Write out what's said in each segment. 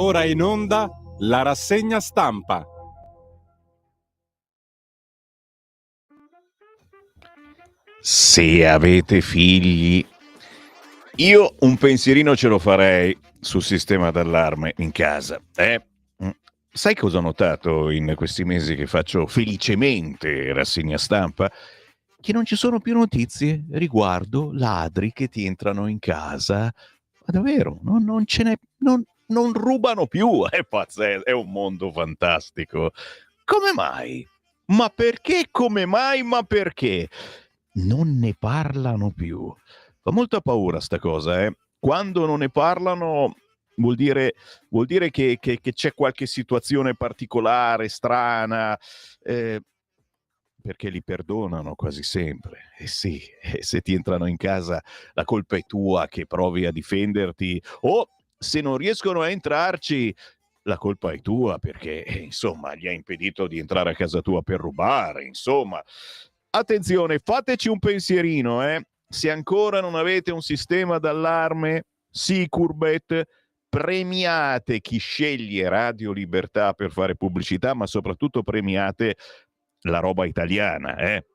Ora in onda la rassegna stampa. Se avete figli, io un pensierino ce lo farei sul sistema d'allarme in casa. Sai cosa ho notato in questi mesi che faccio felicemente rassegna stampa? Che non ci sono più notizie riguardo ladri che ti entrano in casa. Ma davvero, non ce n'è, non rubano più. È pazzesco, è un mondo fantastico. Come mai? Ma perché? Come mai? Ma perché? Non ne parlano più. Fa molta paura sta cosa, eh. Quando non ne parlano vuol dire che c'è qualche situazione particolare, strana, perché li perdonano quasi sempre. Eh sì, se ti entrano in casa la colpa è tua che provi a difenderti, o se non riescono a entrarci la colpa è tua perché, insomma, gli hai impedito di entrare a casa tua per rubare, insomma. Attenzione, fateci un pensierino, eh. Se ancora non avete un sistema d'allarme Securbet, premiate chi sceglie Radio Libertà per fare pubblicità, ma soprattutto premiate la roba italiana, eh.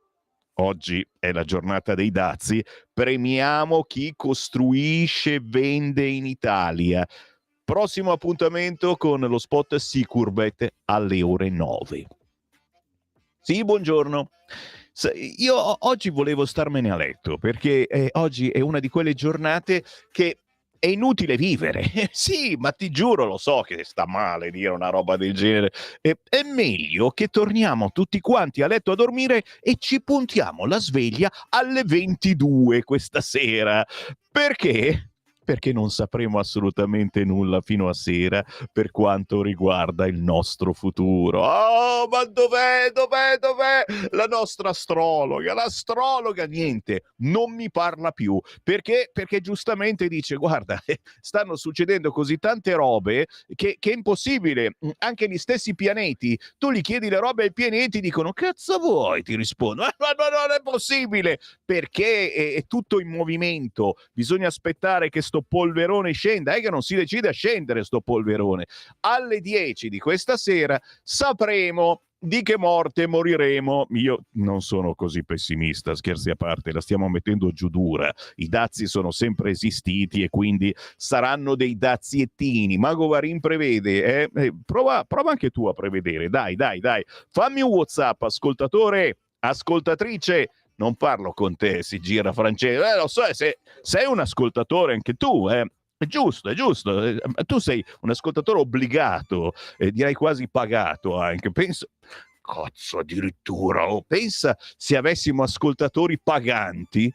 Oggi è la giornata dei dazi, premiamo chi costruisce e vende in Italia. Prossimo appuntamento con lo spot Securbet alle ore 9. Sì, buongiorno. Io oggi volevo starmene a letto perché oggi è una di quelle giornate che è inutile vivere. Sì, ma ti giuro, lo so che sta male dire una roba del genere. È meglio che torniamo tutti quanti a letto a dormire e ci puntiamo la sveglia alle 22 questa sera. Perché? Perché non sapremo assolutamente nulla fino a sera per quanto riguarda il nostro futuro. Oh, ma dov'è la nostra astrologa? L'astrologa niente, non mi parla più. Perché? Perché giustamente dice, guarda, stanno succedendo così tante robe che è impossibile. Anche gli stessi pianeti, tu gli chiedi le robe ai pianeti, dicono, cazzo vuoi? Ti rispondono, ma non è possibile, perché è tutto in movimento. Bisogna aspettare che sto polverone scenda, che non si decide a scendere sto polverone. Alle 10 di questa sera sapremo di che morte moriremo. Io non sono così pessimista, scherzi a parte, la stiamo mettendo giù dura. I dazi sono sempre esistiti e quindi saranno dei daziettini. Mago Varin prevede, prova anche tu a prevedere, dai. Fammi un WhatsApp, ascoltatore, ascoltatrice. Non parlo con te, si gira Francesco. Lo so, sei un ascoltatore anche tu, eh. È giusto. Tu sei un ascoltatore obbligato, direi quasi pagato anche. Penso, cazzo, addirittura. Pensa se avessimo ascoltatori paganti,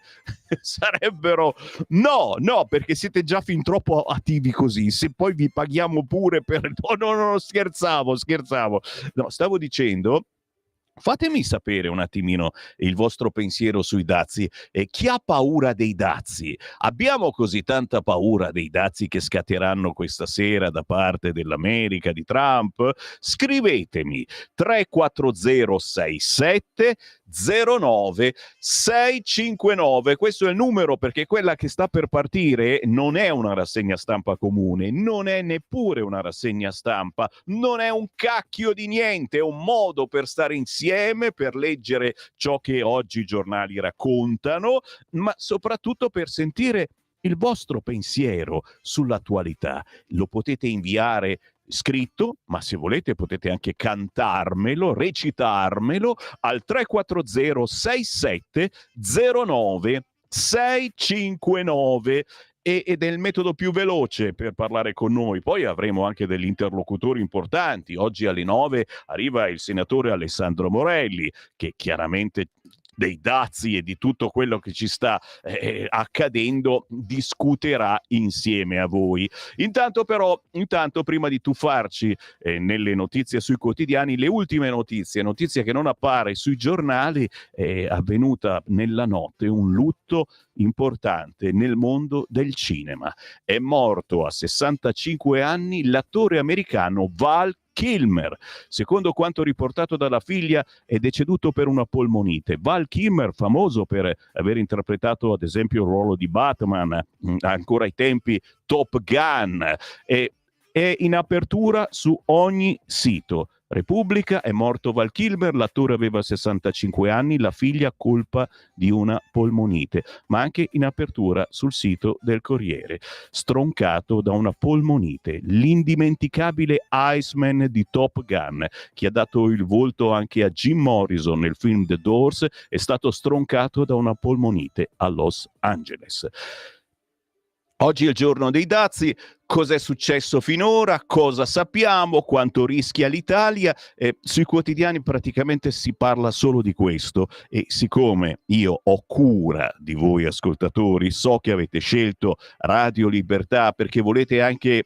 sarebbero. No, perché siete già fin troppo attivi così. Se poi vi paghiamo pure per. No, scherzavo. No, stavo dicendo. Fatemi sapere un attimino il vostro pensiero sui dazi. Chi ha paura dei dazi? Abbiamo così tanta paura dei dazi che scatteranno questa sera da parte dell'America, di Trump? Scrivetemi 34067 09 659. Questo è il numero, perché quella che sta per partire non è una rassegna stampa comune, non è neppure una rassegna stampa, non è un cacchio di niente, è un modo per stare insieme, per leggere ciò che oggi i giornali raccontano, ma soprattutto per sentire il vostro pensiero sull'attualità. Lo potete inviare scritto, ma se volete potete anche cantarmelo, recitarmelo al 340 67 09 659 ed è il metodo più veloce per parlare con noi. Poi avremo anche degli interlocutori importanti. Oggi alle 9 arriva il senatore Alessandro Morelli, che chiaramente dei dazi e di tutto quello che ci sta accadendo discuterà insieme a voi. Intanto prima di tuffarci nelle notizie sui quotidiani, le ultime notizie che non appare sui giornali, è avvenuta nella notte un lutto importante nel mondo del cinema. È morto a 65 anni l'attore americano Val Kilmer. Secondo quanto riportato dalla figlia, è deceduto per una polmonite. Val Kilmer, famoso per aver interpretato ad esempio il ruolo di Batman, ancora ai tempi Top Gun, e è in apertura su ogni sito. Repubblica, è morto Val Kilmer, l'attore aveva 65 anni, la figlia colpa di una polmonite, ma anche in apertura sul sito del Corriere. Stroncato da una polmonite, l'indimenticabile Iceman di Top Gun, che ha dato il volto anche a Jim Morrison nel film The Doors, è stato stroncato da una polmonite a Los Angeles. Oggi è il giorno dei dazi. Cos'è successo finora? Cosa sappiamo? Quanto rischia l'Italia? Sui quotidiani praticamente si parla solo di questo, e siccome io ho cura di voi ascoltatori, so che avete scelto Radio Libertà perché volete anche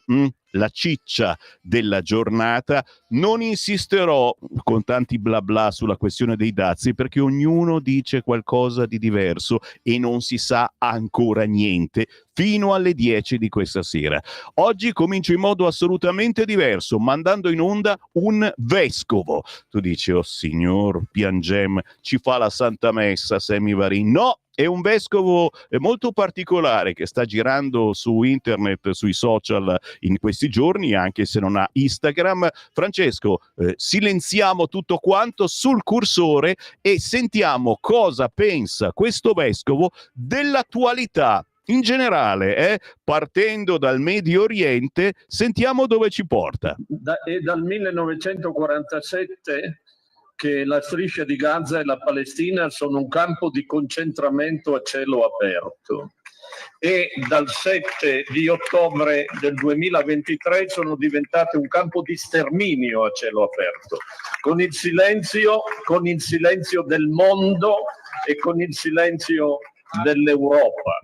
la ciccia della giornata, non insisterò con tanti bla bla sulla questione dei dazi, perché ognuno dice qualcosa di diverso e non si sa ancora niente fino alle 10 di questa sera. Oggi comincio in modo assolutamente diverso, mandando in onda un vescovo. Tu dici, oh signor Piangem, ci fa la Santa Messa Sammy Varin? No! È un vescovo molto particolare che sta girando su internet, sui social in questi giorni, anche se non ha Instagram. Francesco, silenziamo tutto quanto sul cursore e sentiamo cosa pensa questo vescovo dell'attualità in generale, partendo dal Medio Oriente, sentiamo dove ci porta. È dal 1947 che la striscia di Gaza e la Palestina sono un campo di concentramento a cielo aperto, e dal 7 di ottobre del 2023 sono diventate un campo di sterminio a cielo aperto, con il silenzio del mondo e con il silenzio dell'Europa.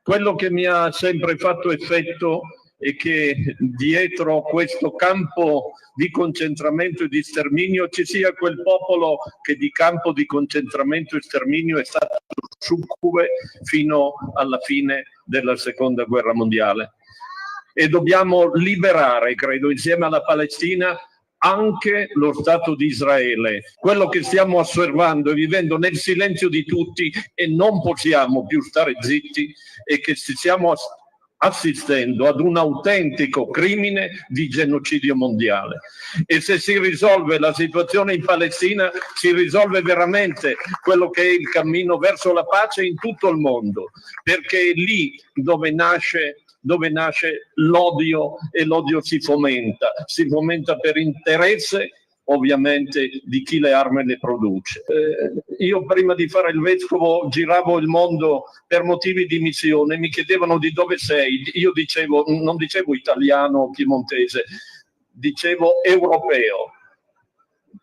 Quello che mi ha sempre fatto effetto è che dietro questo campo di concentramento e di sterminio ci sia quel popolo che di campo di concentramento e sterminio è stato succube fino alla fine della Seconda Guerra Mondiale. E dobbiamo liberare, credo, insieme alla Palestina, anche lo Stato di Israele. Quello che stiamo osservando e vivendo nel silenzio di tutti, e non possiamo più stare zitti, è che stiamo assistendo ad un autentico crimine di genocidio mondiale. E se si risolve la situazione in Palestina, si risolve veramente quello che è il cammino verso la pace in tutto il mondo, perché è lì dove nasce l'odio, e l'odio si fomenta per interesse ovviamente di chi le armi le produce. Io prima di fare il vescovo giravo il mondo per motivi di missione, mi chiedevano di dove sei, io non dicevo italiano o piemontese, dicevo europeo.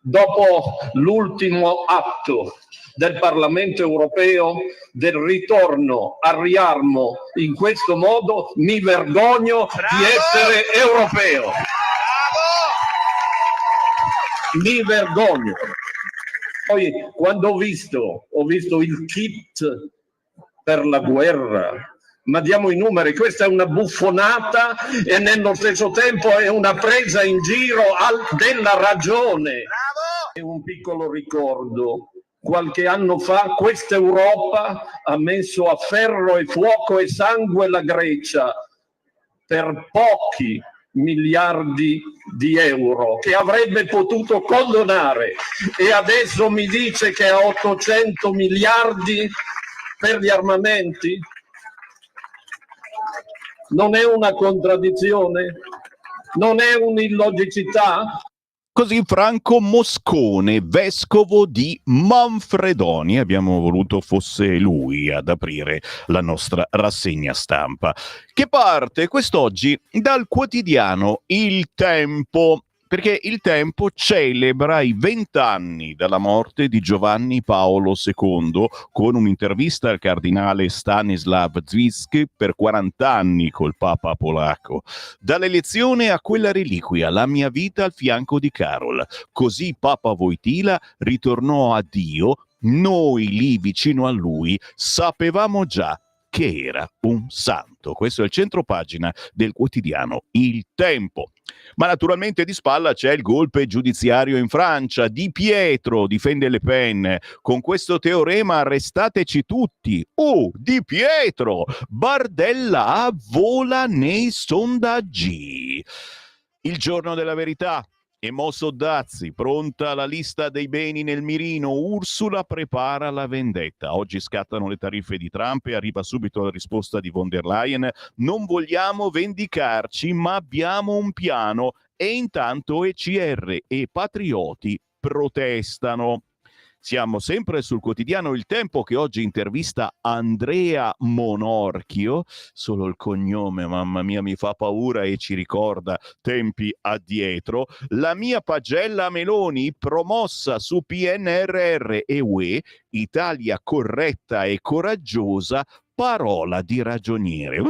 Dopo l'ultimo atto del Parlamento europeo del ritorno al riarmo in questo modo, mi vergogno di essere europeo. Mi vergogno. Poi quando ho visto il kit per la guerra, ma diamo i numeri, questa è una buffonata e nello stesso tempo è una presa in giro della ragione. È un piccolo ricordo. Qualche anno fa questa Europa ha messo a ferro e fuoco e sangue la Grecia per pochi miliardi di euro che avrebbe potuto condonare, e adesso mi dice che ha 800 miliardi per gli armamenti. Non è una contraddizione? Non è un'illogicità? Così Franco Moscone, vescovo di Manfredonia, abbiamo voluto fosse lui ad aprire la nostra rassegna stampa, che parte quest'oggi dal quotidiano Il Tempo, perché Il Tempo celebra i 20 anni dalla morte di Giovanni Paolo II con un'intervista al cardinale Stanislav Zwisk per 40 anni col Papa polacco. Dall'elezione a quella reliquia, la mia vita al fianco di Karol. Così Papa Wojtyla ritornò a Dio, noi lì vicino a lui sapevamo già. che era un santo. Questo è il centropagina del quotidiano Il Tempo. Ma naturalmente di spalla c'è il golpe giudiziario in Francia. Di Pietro difende Le Pen. Con questo teorema arrestateci tutti. Oh, Di Pietro! Bardella vola nei sondaggi. Il giorno della verità. E mosso Dazzi, pronta la lista dei beni nel mirino, Ursula prepara la vendetta. Oggi scattano le tariffe di Trump e arriva subito la risposta di von der Leyen. Non vogliamo vendicarci, ma abbiamo un piano. E intanto ECR e patrioti protestano. Siamo sempre sul quotidiano Il Tempo, che oggi intervista Andrea Monorchio. Solo il cognome, mamma mia, mi fa paura e ci ricorda tempi addietro. La mia pagella Meloni, promossa su PNRR e UE, Italia corretta e coraggiosa, parola di ragioniere.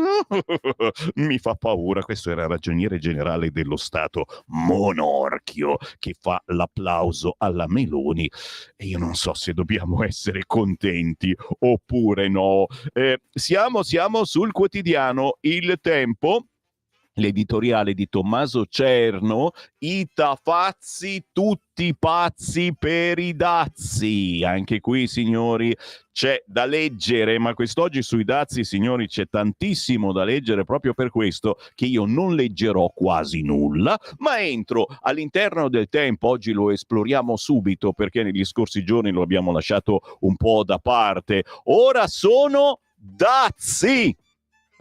Mi fa paura. Questo era ragioniere generale dello Stato Monorchio, che fa l'applauso alla Meloni, e io non so se dobbiamo essere contenti oppure no. Siamo sul quotidiano Il Tempo. L'editoriale di Tommaso Cerno, i tafazzi tutti pazzi per i dazi. Anche qui, signori, c'è da leggere, ma quest'oggi sui dazi, signori, c'è tantissimo da leggere, proprio per questo che io non leggerò quasi nulla, ma entro all'interno del Tempo. Oggi lo esploriamo subito perché negli scorsi giorni lo abbiamo lasciato un po' da parte. Ora sono dazi.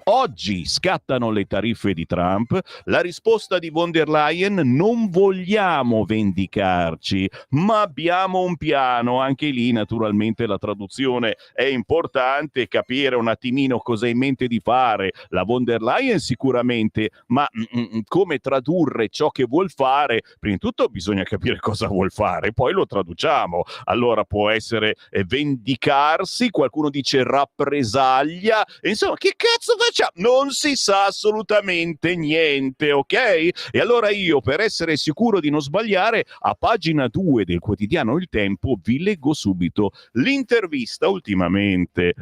Oggi scattano le tariffe di Trump, la risposta di von der Leyen: non vogliamo vendicarci, ma abbiamo un piano. Anche lì naturalmente la traduzione è importante, capire un attimino cosa ha in mente di fare la von der Leyen sicuramente, ma come tradurre ciò che vuol fare? Prima di tutto bisogna capire cosa vuol fare, poi lo traduciamo. Allora può essere vendicarsi, qualcuno dice rappresaglia, insomma che cazzo facciamo? Non si sa assolutamente niente, ok? E allora io, per essere sicuro di non sbagliare, a pagina 2 del quotidiano Il Tempo vi leggo subito l'intervista. Ultimamente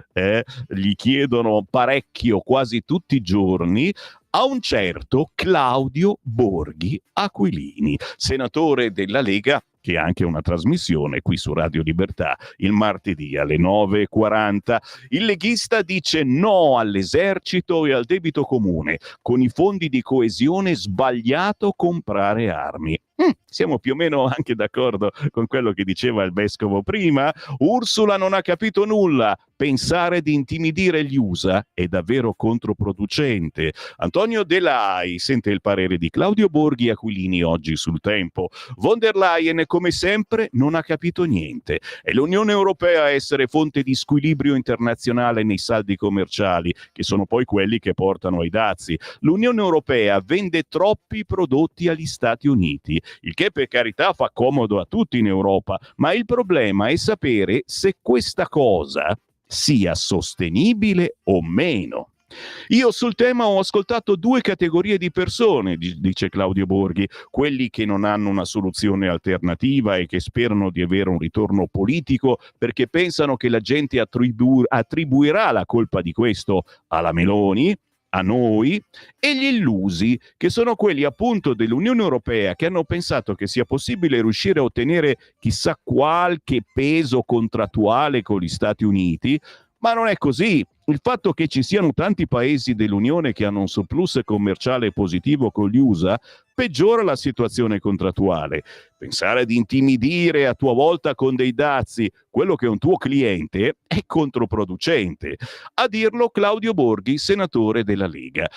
gli chiedono parecchio, quasi tutti i giorni, a un certo Claudio Borghi Aquilini, senatore della Lega, che ha anche una trasmissione qui su Radio Libertà il martedì alle 9:40. Il leghista dice no all'esercito e al debito comune. Con i fondi di coesione sbagliato comprare armi. Siamo più o meno anche d'accordo con quello che diceva il vescovo prima. Ursula non ha capito nulla. Pensare di intimidire gli USA è davvero controproducente. Antonio De Lai sente il parere di Claudio Borghi Aquilini oggi sul Tempo. Von der Leyen, come sempre, non ha capito niente. È l'Unione Europea a essere fonte di squilibrio internazionale nei saldi commerciali, che sono poi quelli che portano ai dazi. L'Unione Europea vende troppi prodotti agli Stati Uniti, il che per carità fa comodo a tutti in Europa, ma il problema è sapere se questa cosa sia sostenibile o meno. Io sul tema ho ascoltato due categorie di persone, dice Claudio Borghi: quelli che non hanno una soluzione alternativa e che sperano di avere un ritorno politico perché pensano che la gente attribuirà la colpa di questo alla Meloni, a noi, e gli illusi, che sono quelli appunto dell'Unione Europea, che hanno pensato che sia possibile riuscire a ottenere chissà qualche peso contrattuale con gli Stati Uniti, ma non è così. Il fatto che ci siano tanti paesi dell'Unione che hanno un surplus commerciale positivo con gli USA peggiora la situazione contrattuale. Pensare di intimidire a tua volta con dei dazi quello che è un tuo cliente è controproducente. A dirlo Claudio Borghi, senatore della Lega.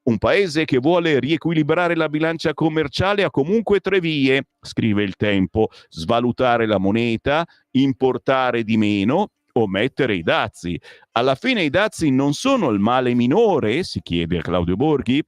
Un paese che vuole riequilibrare la bilancia commerciale ha comunque tre vie, scrive Il Tempo: svalutare la moneta, importare di meno o mettere i dazi. Alla fine i dazi non sono il male minore, si chiede a Claudio Borghi?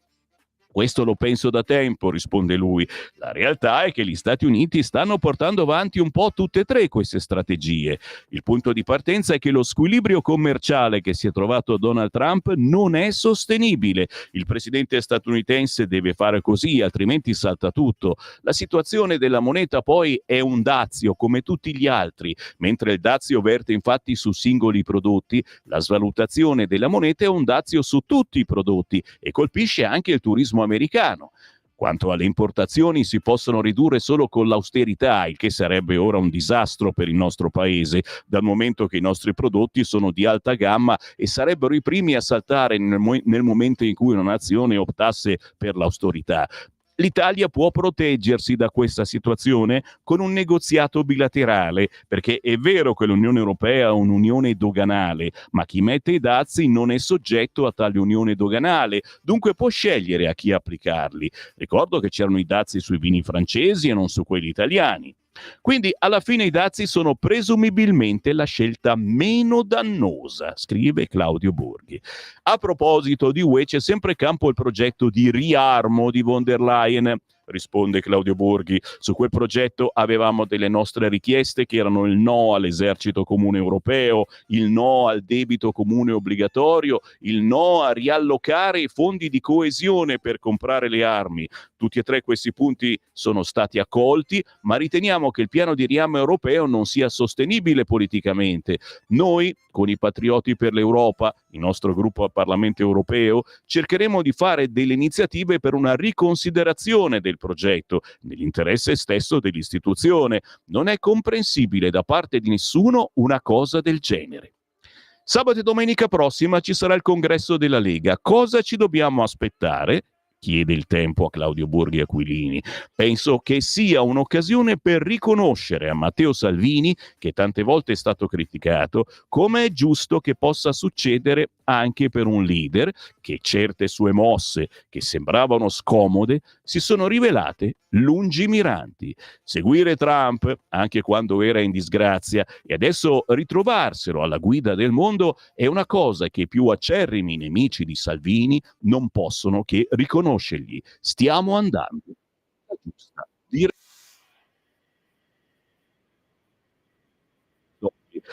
Questo lo penso da tempo, risponde lui. La realtà è che gli Stati Uniti stanno portando avanti un po' tutte e tre queste strategie. Il punto di partenza è che lo squilibrio commerciale che si è trovato Donald Trump non è sostenibile. Il presidente statunitense deve fare così, altrimenti salta tutto. La situazione della moneta poi è un dazio come tutti gli altri, mentre il dazio verte infatti su singoli prodotti, la svalutazione della moneta è un dazio su tutti i prodotti e colpisce anche il turismo americano. Quanto alle importazioni si possono ridurre solo con l'austerità, il che sarebbe ora un disastro per il nostro paese, dal momento che i nostri prodotti sono di alta gamma e sarebbero i primi a saltare nel momento in cui una nazione optasse per l'austerità. L'Italia può proteggersi da questa situazione con un negoziato bilaterale, perché è vero che l'Unione Europea è un'unione doganale, ma chi mette i dazi non è soggetto a tale unione doganale, dunque può scegliere a chi applicarli. Ricordo che c'erano i dazi sui vini francesi e non su quelli italiani. Quindi alla fine i dazi sono presumibilmente la scelta meno dannosa, scrive Claudio Borghi. A proposito di UE c'è sempre campo il progetto di riarmo di von der Leyen, risponde Claudio Borghi. Su quel progetto avevamo delle nostre richieste che erano il no all'esercito comune europeo, il no al debito comune obbligatorio, il no a riallocare i fondi di coesione per comprare le armi. Tutti e tre questi punti sono stati accolti, ma riteniamo che il piano di riarmo europeo non sia sostenibile politicamente. Noi, con i Patrioti per l'Europa, il nostro gruppo al Parlamento europeo, cercheremo di fare delle iniziative per una riconsiderazione del progetto, nell'interesse stesso dell'istituzione. Non è comprensibile da parte di nessuno una cosa del genere. Sabato e domenica prossima ci sarà il congresso della Lega. Cosa ci dobbiamo aspettare? Chiede il Tempo a Claudio Borghi Aquilini. Penso che sia un'occasione per riconoscere a Matteo Salvini, che tante volte è stato criticato, come è giusto che possa succedere anche per un leader che certe sue mosse, che sembravano scomode, si sono rivelate lungimiranti. Seguire Trump, anche quando era in disgrazia, e adesso ritrovarselo alla guida del mondo è una cosa che i più acerrimi nemici di Salvini non possono che riconoscergli. Stiamo andando nella giusta direzione.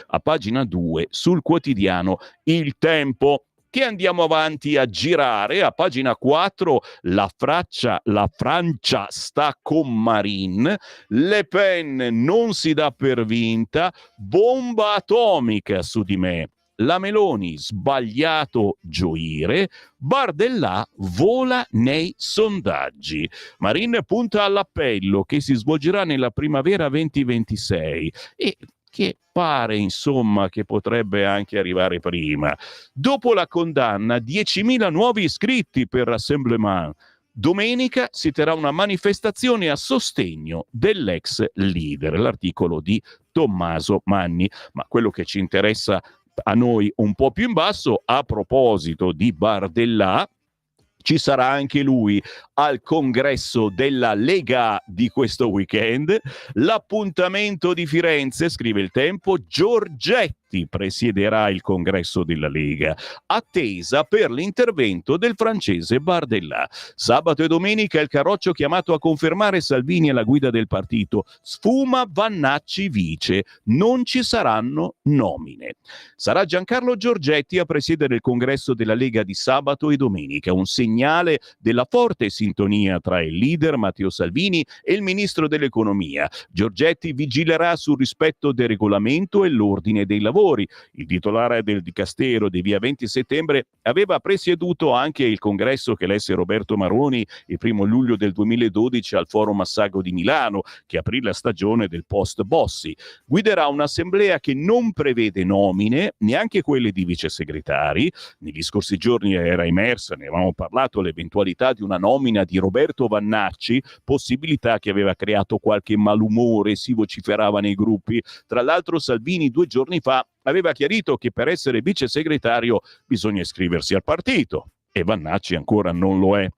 A pagina 2 sul quotidiano Il Tempo, che andiamo avanti a girare. A pagina 4 la Francia sta con Marine, Le Pen non si dà per vinta, bomba atomica su di me. La Meloni sbagliato gioire, Bardellà vola nei sondaggi. Marine punta all'appello che si svolgerà nella primavera 2026 e che pare insomma che potrebbe anche arrivare prima. Dopo la condanna, 10.000 nuovi iscritti per Rassemblement. Domenica si terrà una manifestazione a sostegno dell'ex leader, l'articolo di Tommaso Manni. Ma quello che ci interessa a noi un po' più in basso, a proposito di Bardellà, ci sarà anche lui al congresso della Lega di questo weekend. L'appuntamento di Firenze, scrive Il Tempo, Giorgetti presiederà il congresso della Lega, attesa per l'intervento del francese Bardellà. Sabato e domenica il Carroccio chiamato a confermare Salvini alla guida del partito. Sfuma Vannacci vice, non ci saranno nomine. Sarà Giancarlo Giorgetti a presiedere il congresso della Lega di sabato e domenica, un segnale della forte sintonia tra il leader Matteo Salvini e il ministro dell'economia. Giorgetti vigilerà sul rispetto del regolamento e l'ordine dei lavori. Il titolare del Dicastero di via 20 settembre aveva presieduto anche il congresso che elesse Roberto Maroni il 1 luglio del 2012 al Forum Assago di Milano, che aprì la stagione del post Bossi. Guiderà un'assemblea che non prevede nomine, neanche quelle di vicesegretari. Negli scorsi giorni era emersa, ne avevamo parlato, l'eventualità di una nomina di Roberto Vannacci, possibilità che aveva creato qualche malumore, si vociferava nei gruppi. Tra l'altro Salvini 2 giorni fa aveva chiarito che per essere vice segretario bisogna iscriversi al partito e Vannacci ancora non lo è.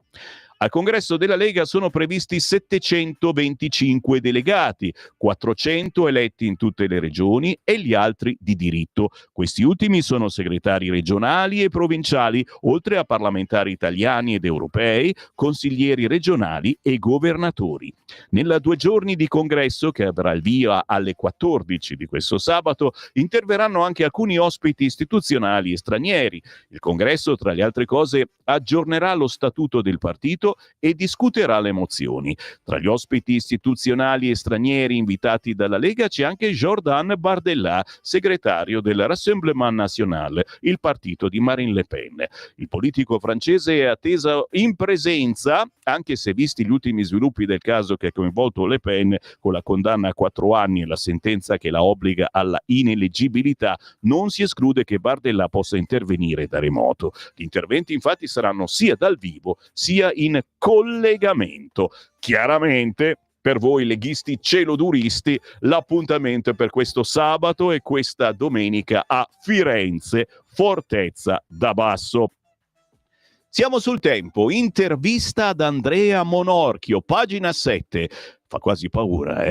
Al congresso della Lega sono previsti 725 delegati, 400 eletti in tutte le regioni e gli altri di diritto. Questi ultimi sono segretari regionali e provinciali, oltre a parlamentari italiani ed europei, consiglieri regionali e governatori. Nella 2 giorni di congresso, che avrà il via alle 14 di questo sabato, interverranno anche alcuni ospiti istituzionali e stranieri. Il congresso, tra le altre cose, aggiornerà lo statuto del partito e discuterà le mozioni. Tra gli ospiti istituzionali e stranieri invitati dalla Lega c'è anche Jordan Bardella, segretario del Rassemblement National, il partito di Marine Le Pen. Il politico francese è atteso in presenza, anche se visti gli ultimi sviluppi del caso che ha coinvolto Le Pen, con la condanna a 4 anni e la sentenza che la obbliga alla ineleggibilità, non si esclude che Bardella possa intervenire da remoto. Gli interventi infatti saranno sia dal vivo sia in collegamento. Chiaramente, per voi leghisti celoduristi, l'appuntamento è per questo sabato e questa domenica a Firenze, Fortezza da Basso. Siamo sul Tempo, intervista ad Andrea Monorchio, pagina 7. Fa quasi paura,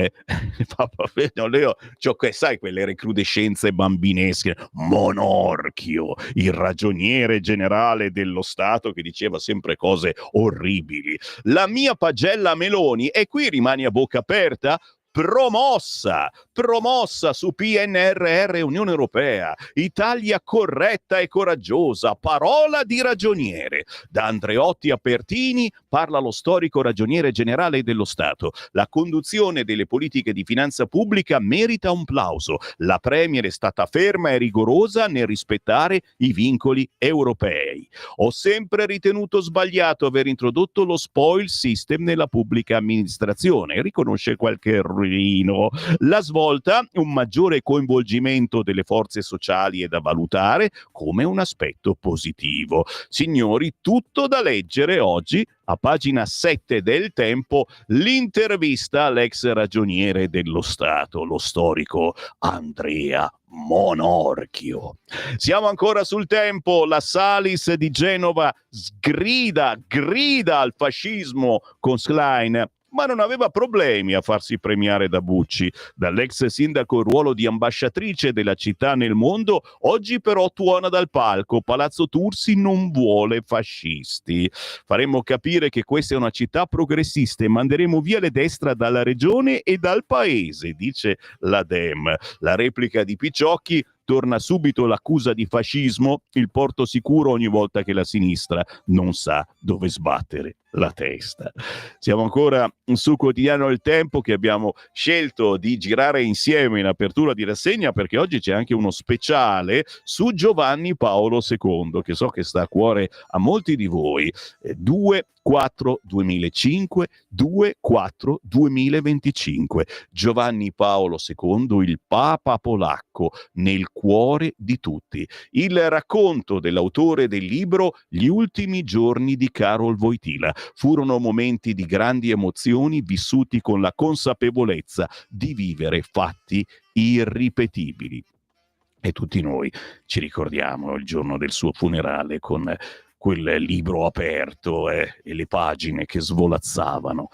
sai, quelle recrudescenze bambinesche. Monorchio, il ragioniere generale dello Stato che diceva sempre cose orribili. La mia pagella Meloni, e qui rimani a bocca aperta, promossa su PNRR Unione Europea, Italia corretta e coraggiosa, parola di ragioniere. Da Andreotti a Pertini parla lo storico ragioniere generale dello Stato. La conduzione delle politiche di finanza pubblica merita un plauso. La Premier è stata ferma e rigorosa nel rispettare i vincoli europei. Ho sempre ritenuto sbagliato aver introdotto lo spoil system nella pubblica amministrazione, riconosce qualche errorino. La svolta, un maggiore coinvolgimento delle forze sociali è da valutare come un aspetto positivo. Signori, tutto da leggere oggi a pagina 7 del Tempo, l'intervista all'ex ragioniere dello Stato, lo storico Andrea Monorchio. Siamo ancora sul Tempo, la Salis di Genova grida al fascismo con Schlein, ma non aveva problemi a farsi premiare da Bucci. Dall'ex sindaco il ruolo di ambasciatrice della città nel mondo, oggi però tuona dal palco. Palazzo Tursi non vuole fascisti. Faremo capire che questa è una città progressista e manderemo via le destra dalla regione e dal paese, dice la Dem. La replica di Picciocchi: torna subito l'accusa di fascismo, il porto sicuro ogni volta che la sinistra non sa dove sbattere la testa. Siamo ancora su Quotidiano Il Tempo, che abbiamo scelto di girare insieme in apertura di rassegna, perché oggi c'è anche uno speciale su Giovanni Paolo II, che so che sta a cuore a molti di voi. 2-4-2005, 2-4-2025. Giovanni Paolo II, il Papa polacco, nel cuore di tutti. Il racconto dell'autore del libro Gli ultimi giorni di Karol Wojtyla. Furono momenti di grandi emozioni vissuti con la consapevolezza di vivere fatti irripetibili. E tutti noi ci ricordiamo il giorno del suo funerale con quel libro aperto e le pagine che svolazzavano.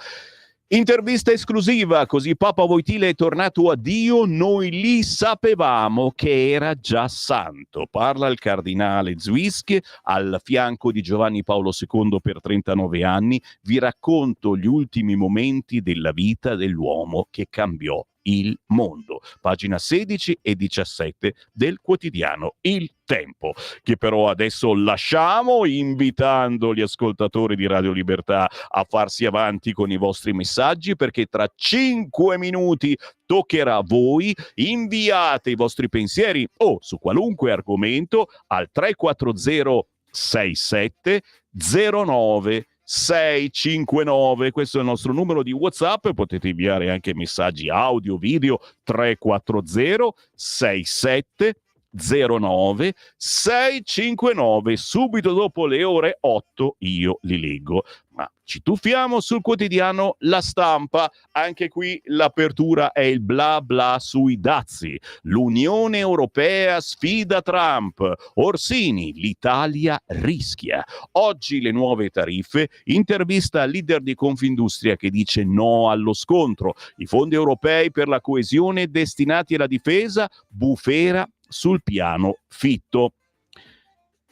Intervista esclusiva, così Papa Wojtyla è tornato a Dio, noi li sapevamo che era già santo. Parla il cardinale Zwisk al fianco di Giovanni Paolo II per 39 anni. Vi racconto gli ultimi momenti della vita dell'uomo che cambiò il mondo. Pagina 16 e 17 del quotidiano Il Tempo, che però adesso lasciamo, invitando gli ascoltatori di Radio Libertà a farsi avanti con i vostri messaggi, perché tra 5 minuti toccherà a voi. Inviate i vostri pensieri o su qualunque argomento al 340 67 09 659. Questo è il nostro numero di WhatsApp. Potete inviare anche messaggi audio, video 340 67 09 659. Subito dopo le ore 8 io li leggo. Ma ci tuffiamo sul quotidiano La Stampa. Anche qui l'apertura è il bla bla sui dazi. L'Unione Europea sfida Trump. Orsini, l'Italia rischia. Oggi le nuove tariffe. Intervista al leader di Confindustria che dice no allo scontro. I fondi europei per la coesione destinati alla difesa. Bufera sul piano Fitto.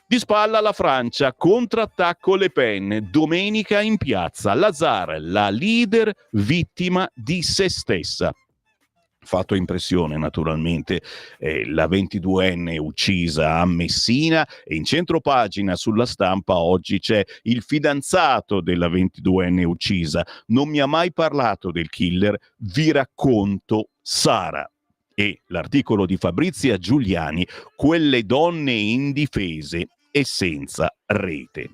Di spalla la Francia, contrattacco Le Pen, domenica in piazza, Lazare, la leader vittima di se stessa. Fatto impressione naturalmente la 22enne uccisa a Messina, e in centropagina sulla Stampa oggi c'è il fidanzato della 22enne uccisa. Non mi ha mai parlato del killer, vi racconto Sara. E l'articolo di Fabrizia Giuliani, quelle donne indifese e senza rete.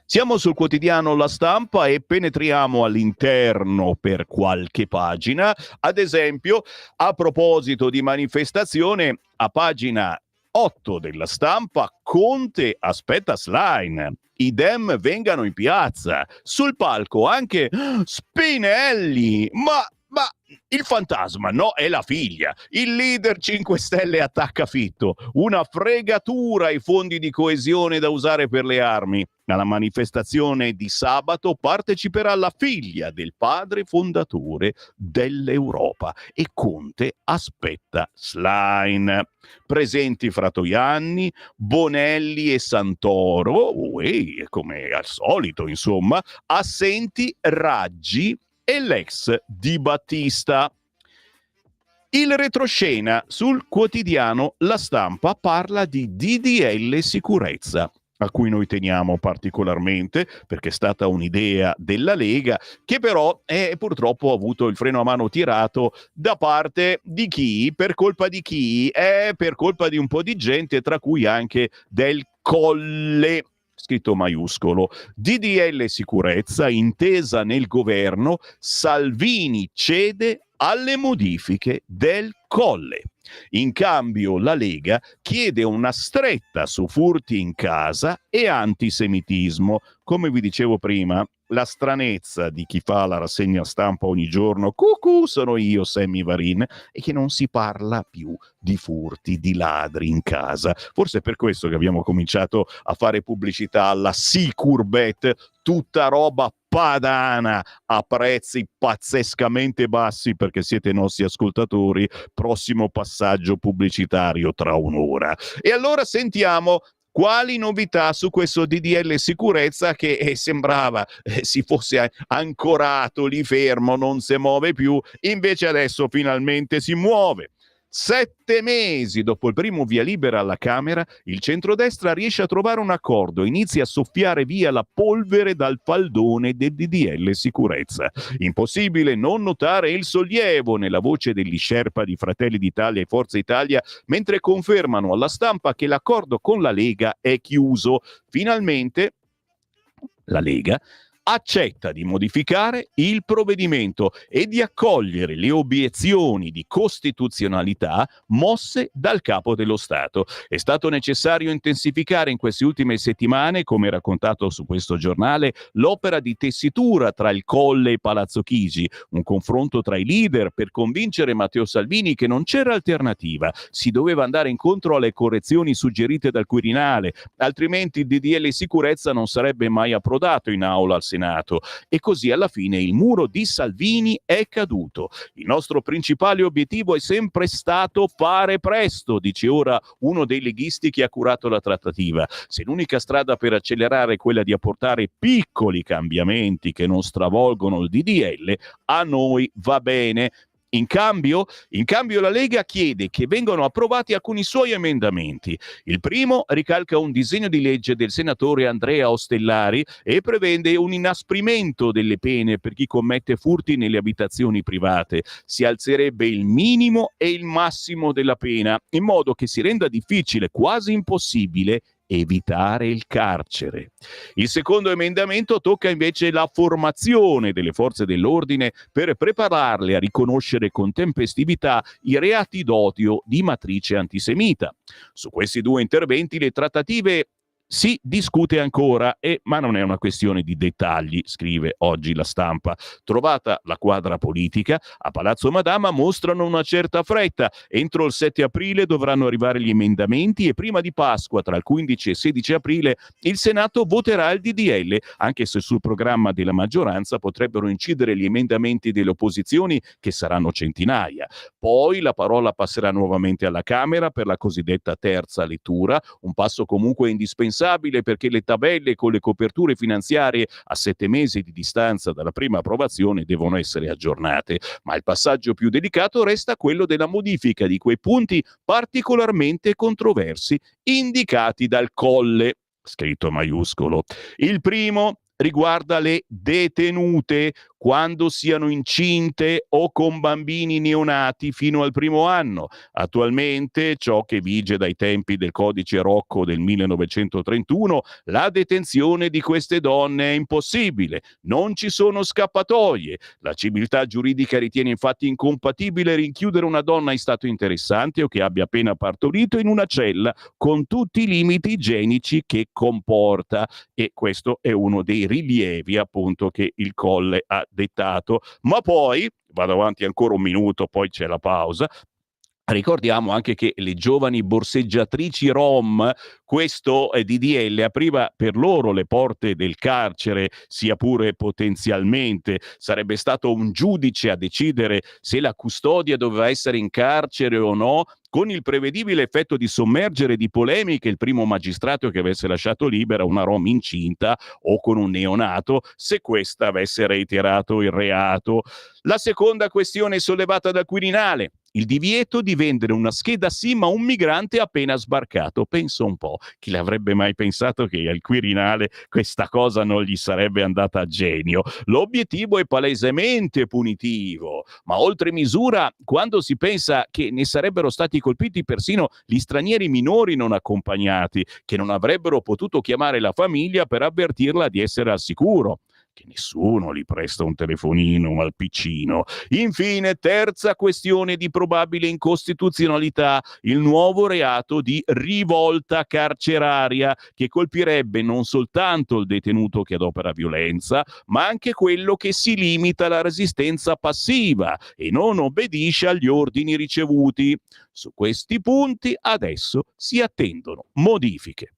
Siamo sul quotidiano La Stampa e penetriamo all'interno per qualche pagina. Ad esempio, a proposito di manifestazione, a pagina 8 della Stampa, Conte aspetta Schlein. I Dem vengano in piazza. Sul palco anche Spinelli. Ma il fantasma no, è la figlia. Il leader 5 Stelle attacca Fitto. Una fregatura ai fondi di coesione da usare per le armi. Alla manifestazione di sabato parteciperà la figlia del padre fondatore dell'Europa e Conte aspetta Schlein. Presenti Fratoianni, Bonelli e Santoro, come al solito insomma, assenti Raggi e l'ex Di Battista. Il retroscena sul quotidiano La Stampa parla di DDL sicurezza, a cui noi teniamo particolarmente perché è stata un'idea della Lega che però purtroppo ha avuto il freno a mano tirato da parte di chi? Per colpa di chi? Per colpa di un po' di gente, tra cui anche del Colle, scritto maiuscolo. DDL sicurezza, intesa nel governo, Salvini cede alle modifiche del Colle. In cambio la Lega chiede una stretta su furti in casa e antisemitismo. Come vi dicevo prima, la stranezza di chi fa la rassegna stampa ogni giorno, cucù, sono io, Sammy Varin, e che non si parla più di furti, di ladri in casa. Forse è per questo che abbiamo cominciato a fare pubblicità alla Sicurbet, tutta roba padana a prezzi pazzescamente bassi perché siete nostri ascoltatori. Prossimo passaggio pubblicitario tra un'ora. E allora sentiamo quali novità su questo DDL sicurezza che sembrava si fosse ancorato lì fermo, non si muove più, invece adesso finalmente si muove. 7 mesi dopo il primo via libera alla Camera, il centrodestra riesce a trovare un accordo e inizia a soffiare via la polvere dal faldone del DDL sicurezza. Impossibile non notare il sollievo nella voce degli sherpa di Fratelli d'Italia e Forza Italia mentre confermano alla Stampa che l'accordo con la Lega è chiuso. Finalmente la Lega accetta di modificare il provvedimento e di accogliere le obiezioni di costituzionalità mosse dal capo dello Stato. È stato necessario intensificare in queste ultime settimane, come raccontato su questo giornale, l'opera di tessitura tra il Colle e Palazzo Chigi, un confronto tra i leader per convincere Matteo Salvini che non c'era alternativa, si doveva andare incontro alle correzioni suggerite dal Quirinale, altrimenti il DDL sicurezza non sarebbe mai approdato in aula al Senato. E così alla fine il muro di Salvini è caduto. Il nostro principale obiettivo è sempre stato fare presto, dice ora uno dei leghisti che ha curato la trattativa. Se l'unica strada per accelerare è quella di apportare piccoli cambiamenti che non stravolgono il DDL, a noi va bene. In cambio la Lega chiede che vengano approvati alcuni suoi emendamenti. Il primo ricalca un disegno di legge del senatore Andrea Ostellari e prevede un inasprimento delle pene per chi commette furti nelle abitazioni private. Si alzerebbe il minimo e il massimo della pena, in modo che si renda difficile, quasi impossibile, evitare il carcere. Il secondo emendamento tocca invece la formazione delle forze dell'ordine per prepararle a riconoscere con tempestività i reati d'odio di matrice antisemita. Su questi due interventi le trattative Si discute ancora, ma non è una questione di dettagli, scrive oggi La Stampa. Trovata la quadra politica, a Palazzo Madama mostrano una certa fretta. Entro il 7 aprile dovranno arrivare gli emendamenti e prima di Pasqua, tra il 15 e il 16 aprile, il Senato voterà il DDL, anche se sul programma della maggioranza potrebbero incidere gli emendamenti delle opposizioni, che saranno centinaia. Poi la parola passerà nuovamente alla Camera per la cosiddetta terza lettura, un passo comunque indispensabile perché le tabelle con le coperture finanziarie a 7 mesi di distanza dalla prima approvazione devono essere aggiornate. Ma il passaggio più delicato resta quello della modifica di quei punti particolarmente controversi indicati dal Colle, scritto maiuscolo. Il primo riguarda le detenute quando siano incinte o con bambini neonati fino al primo anno. Attualmente, ciò che vige dai tempi del codice Rocco del 1931, la detenzione di queste donne è impossibile, non ci sono scappatoie. La civiltà giuridica ritiene infatti incompatibile rinchiudere una donna in stato interessante o che abbia appena partorito in una cella con tutti i limiti igienici che comporta, e questo è uno dei rilievi appunto che il Colle ha dettato. Ma poi, vado avanti ancora un minuto, poi c'è la pausa. Ricordiamo anche che le giovani borseggiatrici rom, questo DDL apriva per loro le porte del carcere, sia pure potenzialmente. Sarebbe stato un giudice a decidere se la custodia doveva essere in carcere o no, con il prevedibile effetto di sommergere di polemiche il primo magistrato che avesse lasciato libera una rom incinta o con un neonato, se questa avesse reiterato il reato. La seconda questione sollevata dal Quirinale: il divieto di vendere una scheda SIM a un migrante appena sbarcato. Penso un po', chi l'avrebbe mai pensato che al Quirinale questa cosa non gli sarebbe andata a genio. L'obiettivo è palesemente punitivo, ma oltre misura quando si pensa che ne sarebbero stati colpiti persino gli stranieri minori non accompagnati, che non avrebbero potuto chiamare la famiglia per avvertirla di essere al sicuro, che nessuno gli presta un telefonino al piccino. Infine, terza questione di probabile incostituzionalità: il nuovo reato di rivolta carceraria, che colpirebbe non soltanto il detenuto che adopera violenza, ma anche quello che si limita alla resistenza passiva e non obbedisce agli ordini ricevuti. Su questi punti adesso si attendono modifiche.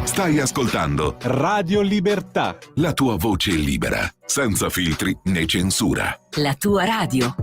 Stai ascoltando Radio Libertà. la tua voce libera, senza filtri né censura. La tua radio.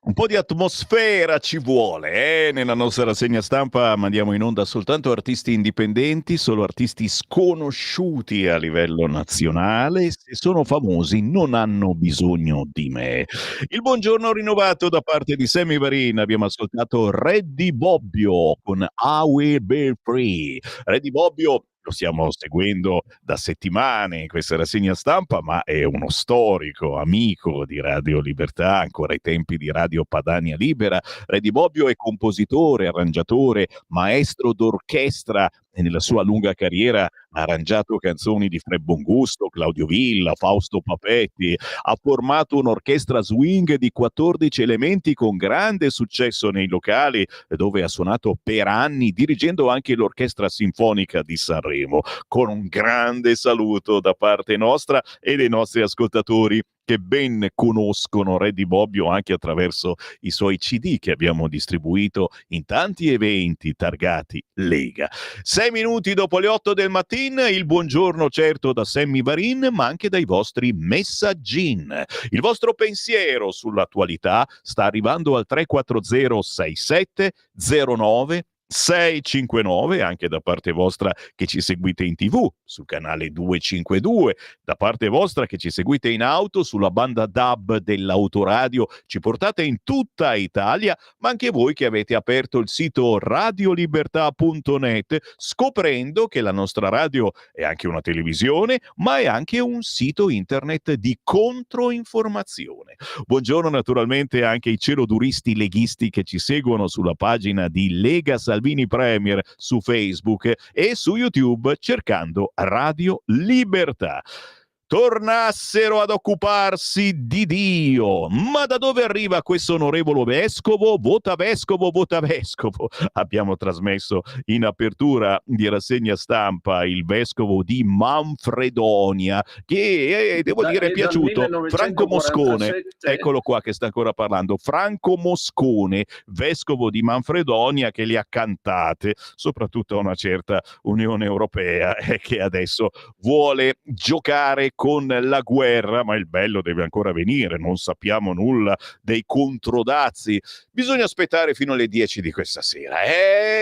Un po' di atmosfera ci vuole, eh? Nella nostra rassegna stampa mandiamo in onda soltanto artisti indipendenti, solo artisti sconosciuti a livello nazionale. Se sono famosi non hanno bisogno di me. Il buongiorno rinnovato da parte di Sammy Varin. Abbiamo ascoltato Reddy Bobbio con I Will Be Free. Reddy Bobbio lo stiamo seguendo da settimane in questa rassegna stampa, ma è uno storico, amico di Radio Libertà, ancora ai tempi di Radio Padania Libera. Reddy Bobbio è compositore, arrangiatore, maestro d'orchestra e nella sua lunga carriera ha arrangiato canzoni di Fred Bongusto, Claudio Villa, Fausto Papetti, ha formato un'orchestra swing di 14 elementi con grande successo nei locali dove ha suonato per anni, dirigendo anche l'Orchestra Sinfonica di Sanremo. Con un grande saluto da parte nostra e dei nostri ascoltatori che ben conoscono Reddy Bobbio anche attraverso i suoi CD che abbiamo distribuito in tanti eventi targati Lega. 6 minuti dopo le 8 del mattino, il buongiorno certo da Sammy Varin, ma anche dai vostri messaggin. Il vostro pensiero sull'attualità sta arrivando al 340 67 09 659, anche da parte vostra che ci seguite in TV sul canale 252, da parte vostra che ci seguite in auto sulla banda DAB dell'autoradio, ci portate in tutta Italia, ma anche voi che avete aperto il sito radiolibertà.net scoprendo che la nostra radio è anche una televisione, ma è anche un sito internet di controinformazione. Buongiorno naturalmente anche ai celoduristi leghisti che ci seguono sulla pagina di Lega Salvini Premier su Facebook e su YouTube cercando Radio Libertà. Tornassero ad occuparsi di Dio. Ma da dove arriva questo onorevole vescovo? Vota vescovo, vota vescovo. Abbiamo trasmesso in apertura di rassegna stampa il vescovo di Manfredonia, che devo dire è piaciuto. Franco Moscone, eccolo qua che sta ancora parlando. Franco Moscone, vescovo di Manfredonia, che li ha cantate, soprattutto a una certa Unione Europea, che adesso vuole giocare con la guerra, ma il bello deve ancora venire, non sappiamo nulla dei controdazi, bisogna aspettare fino alle 10 di questa sera.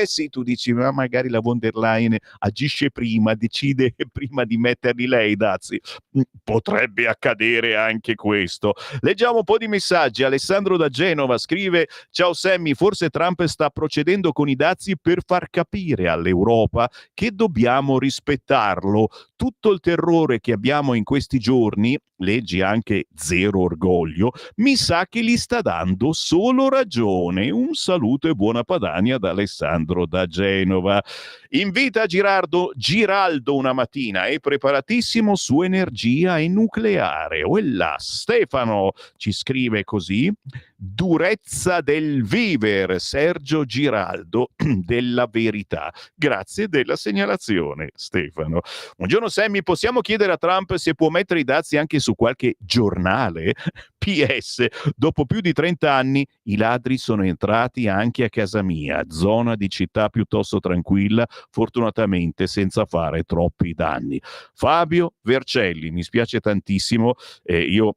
Sì, tu dici, ma magari la von der Leyen agisce prima, decide prima di metterli lei i dazi. Potrebbe accadere anche questo. Leggiamo un po' di messaggi. Alessandro da Genova scrive: ciao Sammy, forse Trump sta procedendo con i dazi per far capire all'Europa che dobbiamo rispettarlo. Tutto il terrore che abbiamo in questi giorni, leggi anche zero orgoglio, mi sa che gli sta dando solo ragione. Un saluto e buona Padania da Alessandro da Genova. Invita Giraldo una mattina, è preparatissimo su energia e nucleare. Uella, Stefano ci scrive così: durezza del viver, Sergio Giraldo della Verità. Grazie della segnalazione, Stefano. Buongiorno Sammy, possiamo chiedere a Trump se può mettere i dazi anche su qualche giornale? PS, dopo più di 30 anni i ladri sono entrati anche a casa mia, zona di città piuttosto tranquilla, fortunatamente senza fare troppi danni. Fabio Vercelli, mi spiace tantissimo, io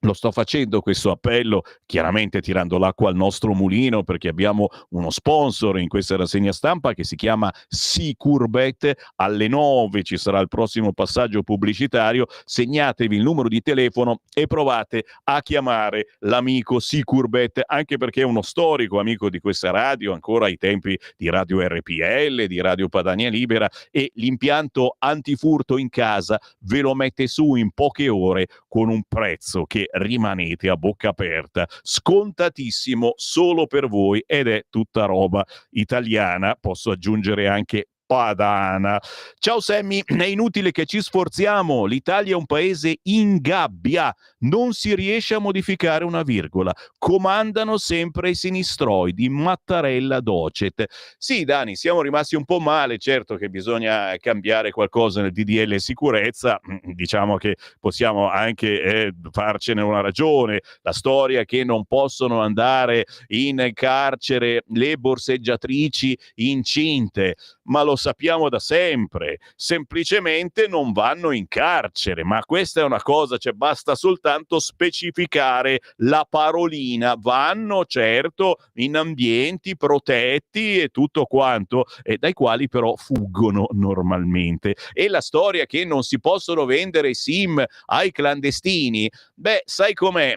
lo sto facendo questo appello chiaramente tirando l'acqua al nostro mulino, perché abbiamo uno sponsor in questa rassegna stampa che si chiama Sicurbet. Alle 9 ci sarà il prossimo passaggio pubblicitario, segnatevi il numero di telefono e provate a chiamare l'amico Sicurbet, anche perché è uno storico amico di questa radio, ancora ai tempi di Radio RPL, di Radio Padania Libera, e l'impianto antifurto in casa ve lo mette su in poche ore con un prezzo che rimanete a bocca aperta, scontatissimo solo per voi, ed è tutta roba italiana, posso aggiungere anche padana. Ciao Sammy, è inutile che ci sforziamo, l'Italia è un paese in gabbia, non si riesce a modificare una virgola, comandano sempre i sinistroidi, Mattarella docet. Sì Dani, siamo rimasti un po' male, certo che bisogna cambiare qualcosa nel DDL sicurezza, diciamo che possiamo anche farcene una ragione, la storia che non possono andare in carcere le borseggiatrici incinte, ma lo sappiamo da sempre, semplicemente non vanno in carcere, ma questa è una cosa, cioè basta soltanto specificare la parolina, vanno certo in ambienti protetti e tutto quanto, dai quali però fuggono normalmente. E la storia che non si possono vendere SIM ai clandestini, beh, sai com'è?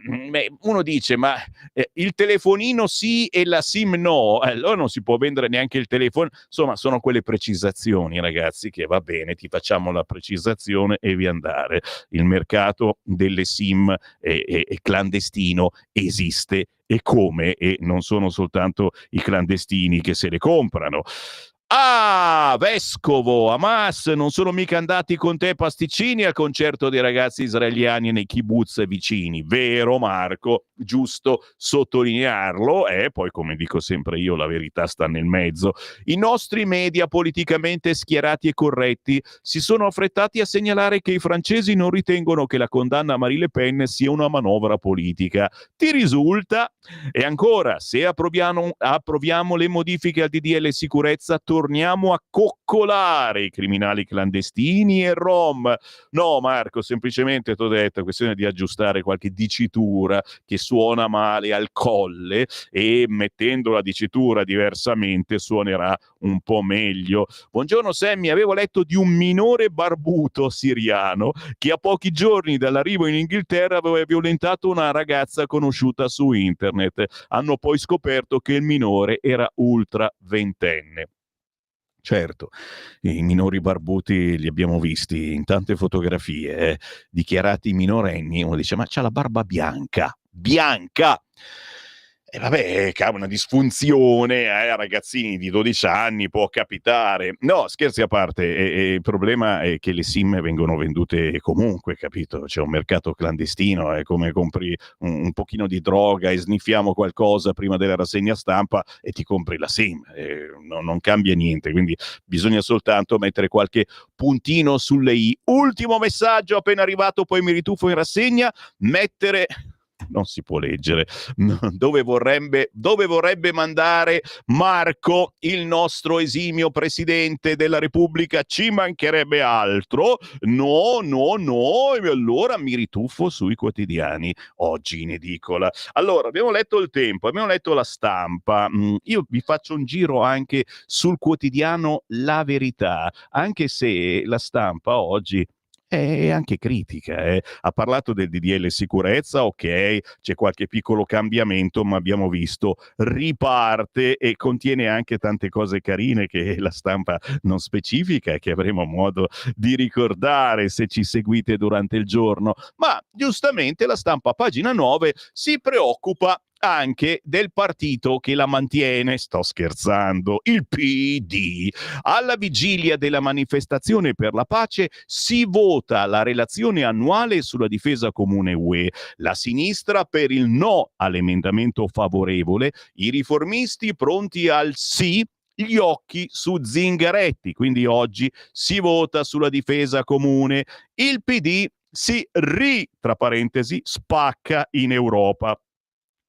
Uno dice, ma il telefonino sì e la SIM no, allora non si può vendere neanche il telefono. Insomma, sono quelle precisazioni, ragazzi, che va bene, ti facciamo la precisazione e via andare. Il mercato delle SIM clandestino esiste, e come, e non sono soltanto i clandestini che se le comprano. Ah, vescovo, Hamas non sono mica andati con te pasticcini al concerto dei ragazzi israeliani nei kibbutz vicini, vero Marco? Giusto sottolinearlo, poi come dico sempre io la verità sta nel mezzo. I nostri media politicamente schierati e corretti si sono affrettati a segnalare che i francesi non ritengono che la condanna a Marine Le Pen sia una manovra politica. Ti risulta? E ancora, se approviamo le modifiche al DDL sicurezza, torniamo a coccolare i criminali clandestini e rom. No, Marco, semplicemente ti ho detto, è questione di aggiustare qualche dicitura che suona male al colle, e mettendo la dicitura diversamente suonerà un po' meglio. Buongiorno Sammy, avevo letto di un minore barbuto siriano che a pochi giorni dall'arrivo in Inghilterra aveva violentato una ragazza conosciuta su internet. Hanno poi scoperto che il minore era ultra ventenne. Certo, i minori barbuti li abbiamo visti in tante fotografie, dichiarati minorenni. Uno dice, ma c'ha la barba bianca! E vabbè, una disfunzione a ragazzini di 12 anni può capitare. No, scherzi a parte, il problema è che le SIM vengono vendute comunque, capito? C'è un mercato clandestino, è come compri un pochino di droga e sniffiamo qualcosa prima della rassegna stampa e ti compri la SIM. Non cambia niente, quindi bisogna soltanto mettere qualche puntino sulle i. Ultimo messaggio appena arrivato, poi mi rituffo in rassegna, mettere... Non si può leggere. Dove vorrebbe mandare Marco, il nostro esimio presidente della Repubblica? Ci mancherebbe altro. No, e allora mi rituffo sui quotidiani oggi in edicola. Allora, abbiamo letto Il Tempo, abbiamo letto La Stampa. Io vi faccio un giro anche sul quotidiano La Verità, anche se La Stampa oggi è anche critica. Ha parlato del DDL sicurezza, ok, c'è qualche piccolo cambiamento, ma abbiamo visto riparte e contiene anche tante cose carine che La Stampa non specifica e che avremo modo di ricordare se ci seguite durante il giorno. Ma giustamente La Stampa, pagina 9, si preoccupa anche del partito che la mantiene, sto scherzando, il PD. Alla vigilia della manifestazione per la pace si vota la relazione annuale sulla difesa comune UE. La sinistra per il no all'emendamento favorevole, i riformisti pronti al sì, gli occhi su Zingaretti. Quindi oggi si vota sulla difesa comune. Il PD si tra parentesi, spacca in Europa.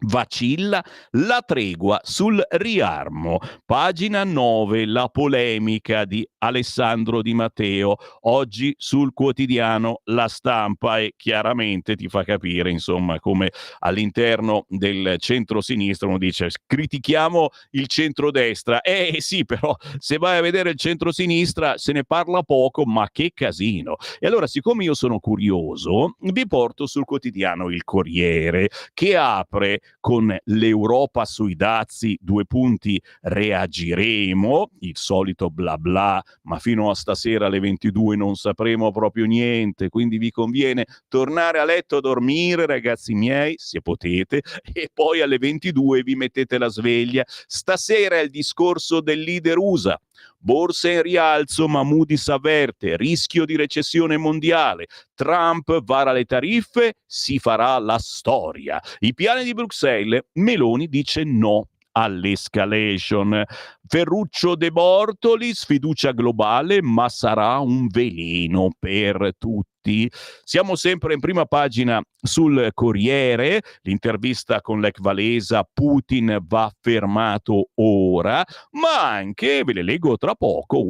Vacilla la tregua sul riarmo. Pagina 9, la polemica di Alessandro Di Matteo, oggi sul quotidiano La Stampa, e chiaramente ti fa capire, insomma, come all'interno del centro-sinistra uno dice critichiamo il centrodestra. Sì, però se vai a vedere il centro-sinistra se ne parla poco, ma che casino. E allora, siccome io sono curioso, vi porto sul quotidiano Il Corriere, che apre con l'Europa sui dazi, reagiremo, il solito bla bla, ma fino a stasera alle 22 non sapremo proprio niente, quindi vi conviene tornare a letto a dormire, ragazzi miei, se potete, e poi alle 22 vi mettete la sveglia. Stasera è il discorso del leader USA. Borsa in rialzo, ma Moody's avverte, rischio di recessione mondiale. Trump vara le tariffe, si farà la storia. I piani di Bruxelles, Meloni dice no all'escalation. Ferruccio De Bortoli, sfiducia globale, ma sarà un veleno per tutti. tutti. Siamo sempre in prima pagina sul Corriere, l'intervista con l'ex Valesa, Putin va fermato ora, ma anche, ve le leggo tra poco,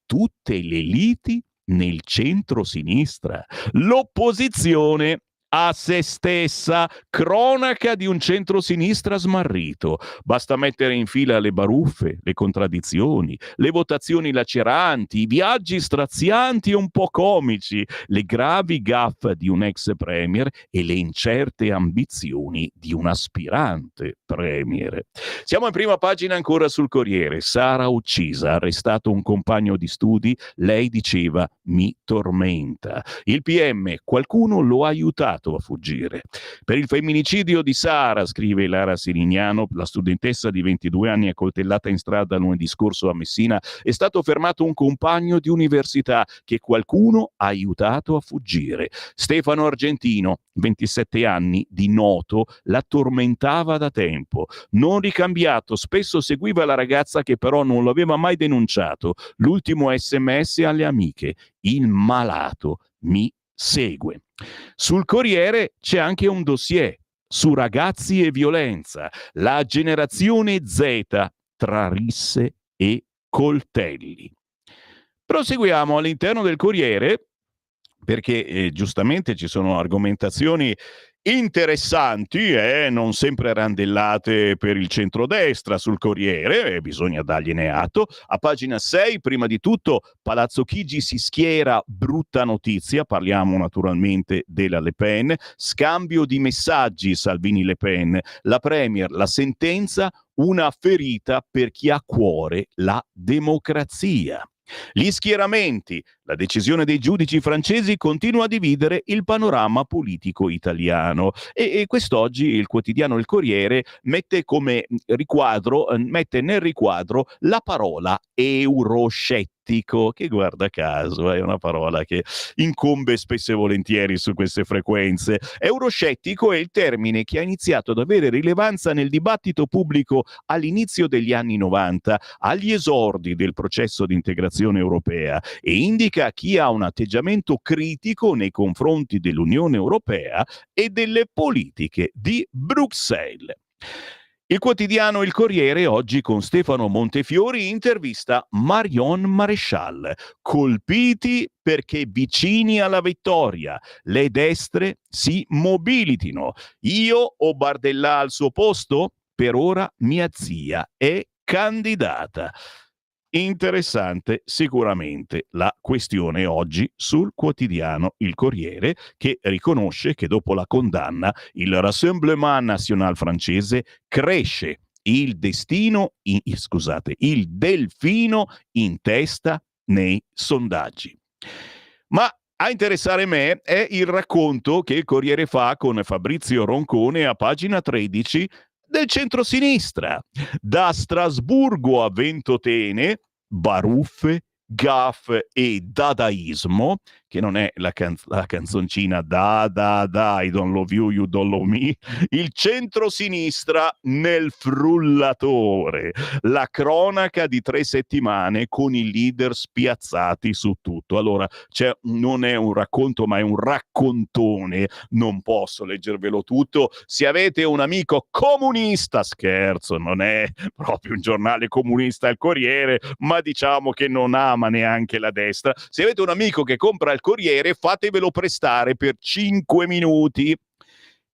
tutte le liti nel centro-sinistra, l'opposizione a se stessa, cronaca di un centro-sinistra smarrito. Basta mettere in fila le baruffe, le contraddizioni, le votazioni laceranti, i viaggi strazianti e un po' comici, le gravi gaffe di un ex premier e le incerte ambizioni di un aspirante premier. Siamo in prima pagina ancora sul Corriere. Sara uccisa, arrestato un compagno di studi, lei diceva mi tormenta. Il PM, qualcuno lo ha aiutato a fuggire. Per il femminicidio di Sara, scrive Lara Sirignano, la studentessa di 22 anni accoltellata in strada lunedì scorso a Messina, è stato fermato un compagno di università che qualcuno ha aiutato a fuggire. Stefano Argentino, 27 anni, di Noto, la tormentava da tempo. Non ricambiato, spesso seguiva la ragazza che però non lo aveva mai denunciato. L'ultimo SMS alle amiche: il malato mi segue. Sul Corriere c'è anche un dossier su ragazzi e violenza, la generazione Z tra risse e coltelli. Proseguiamo all'interno del Corriere perché giustamente ci sono argomentazioni interessanti e non sempre randellate per il centrodestra sul Corriere, e bisogna dargliene atto. A pagina 6, prima di tutto, Palazzo Chigi si schiera, brutta notizia, parliamo naturalmente della Le Pen, scambio di messaggi Salvini-Le Pen, la Premier, la sentenza, una ferita per chi ha a cuore la democrazia. Gli schieramenti, la decisione dei giudici francesi continua a dividere il panorama politico italiano e quest'oggi il quotidiano Il Corriere mette nel riquadro la parola euroscettico, che guarda caso è una parola che incombe spesso e volentieri su queste frequenze. Euroscettico è il termine che ha iniziato ad avere rilevanza nel dibattito pubblico all'inizio degli anni 90, agli esordi del processo di integrazione europea, e indica chi ha un atteggiamento critico nei confronti dell'Unione Europea e delle politiche di Bruxelles. Il quotidiano Il Corriere oggi con Stefano Montefiori intervista Marion Maréchal. Colpiti perché vicini alla vittoria, le destre si mobilitino. Io o Bardella al suo posto? Per ora mia zia è candidata. Interessante sicuramente la questione oggi sul quotidiano Il Corriere, che riconosce che dopo la condanna il Rassemblement National francese cresce, il delfino in testa nei sondaggi. Ma a interessare me è il racconto che il Corriere fa con Fabrizio Roncone a pagina 13 del centrosinistra. Da Strasburgo a Ventotene, baruffe, gaff e dadaismo, che non è la canzoncina I don't love you, you don't love me, il centrosinistra nel frullatore, la cronaca di 3 settimane con i leader spiazzati su tutto. Allora, non è un racconto ma è un raccontone, non posso leggervelo tutto. Se avete un amico comunista, scherzo, non è proprio un giornale comunista il Corriere, ma diciamo che non ama neanche la destra. Se avete un amico che compra il Corriere, fatevelo prestare per 5 minuti.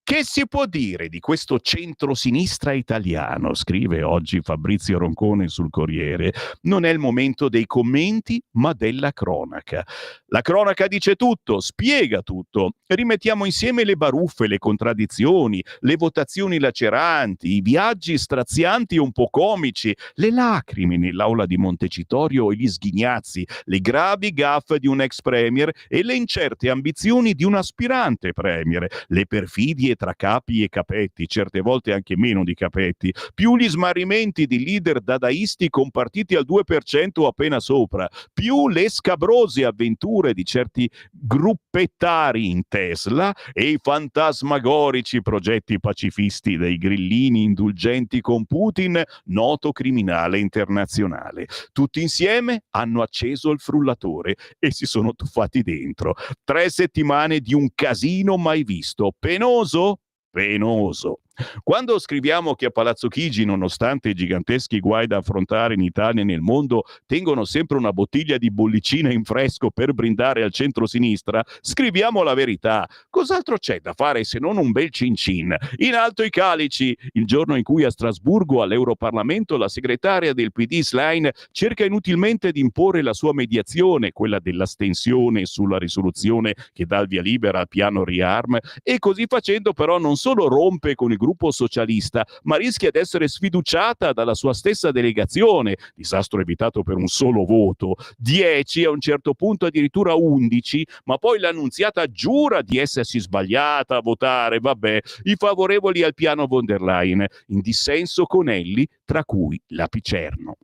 Che si può dire di questo centrosinistra italiano? Scrive oggi Fabrizio Roncone sul Corriere. Non è il momento dei commenti, ma della cronaca. La cronaca dice tutto, spiega tutto. Rimettiamo insieme le baruffe, le contraddizioni, le votazioni laceranti, i viaggi strazianti e un po' comici, le lacrime nell'aula di Montecitorio e gli sghignazzi, le gravi gaffe di un ex premier e le incerte ambizioni di un aspirante premier, le perfidie battaglie tra capi e capetti, certe volte anche meno di capetti, più gli smarrimenti di leader dadaisti con partiti al 2% o appena sopra, più le scabrose avventure di certi gruppettari in Tesla e i fantasmagorici progetti pacifisti dei grillini indulgenti con Putin, noto criminale internazionale. Tutti insieme hanno acceso il frullatore e si sono tuffati dentro. 3 settimane di un casino mai visto. Penoso? Penoso. Quando scriviamo che a Palazzo Chigi, nonostante i giganteschi guai da affrontare in Italia e nel mondo, tengono sempre una bottiglia di bollicina in fresco per brindare al centro-sinistra, scriviamo la verità. Cos'altro c'è da fare se non un bel cin-cin? In alto i calici! Il giorno in cui a Strasburgo, all'Europarlamento, la segretaria del PD Schlein cerca inutilmente di imporre la sua mediazione, quella dell'astensione sulla risoluzione che dà il via libera al piano riarm, e così facendo però non solo rompe con il gruppo socialista, ma rischia di essere sfiduciata dalla sua stessa delegazione, disastro evitato per un solo voto, 10, a un certo punto addirittura 11, ma poi l'annunziata giura di essersi sbagliata a votare, vabbè, i favorevoli al piano von der Leyen, in dissenso con Elli, tra cui la Picerno.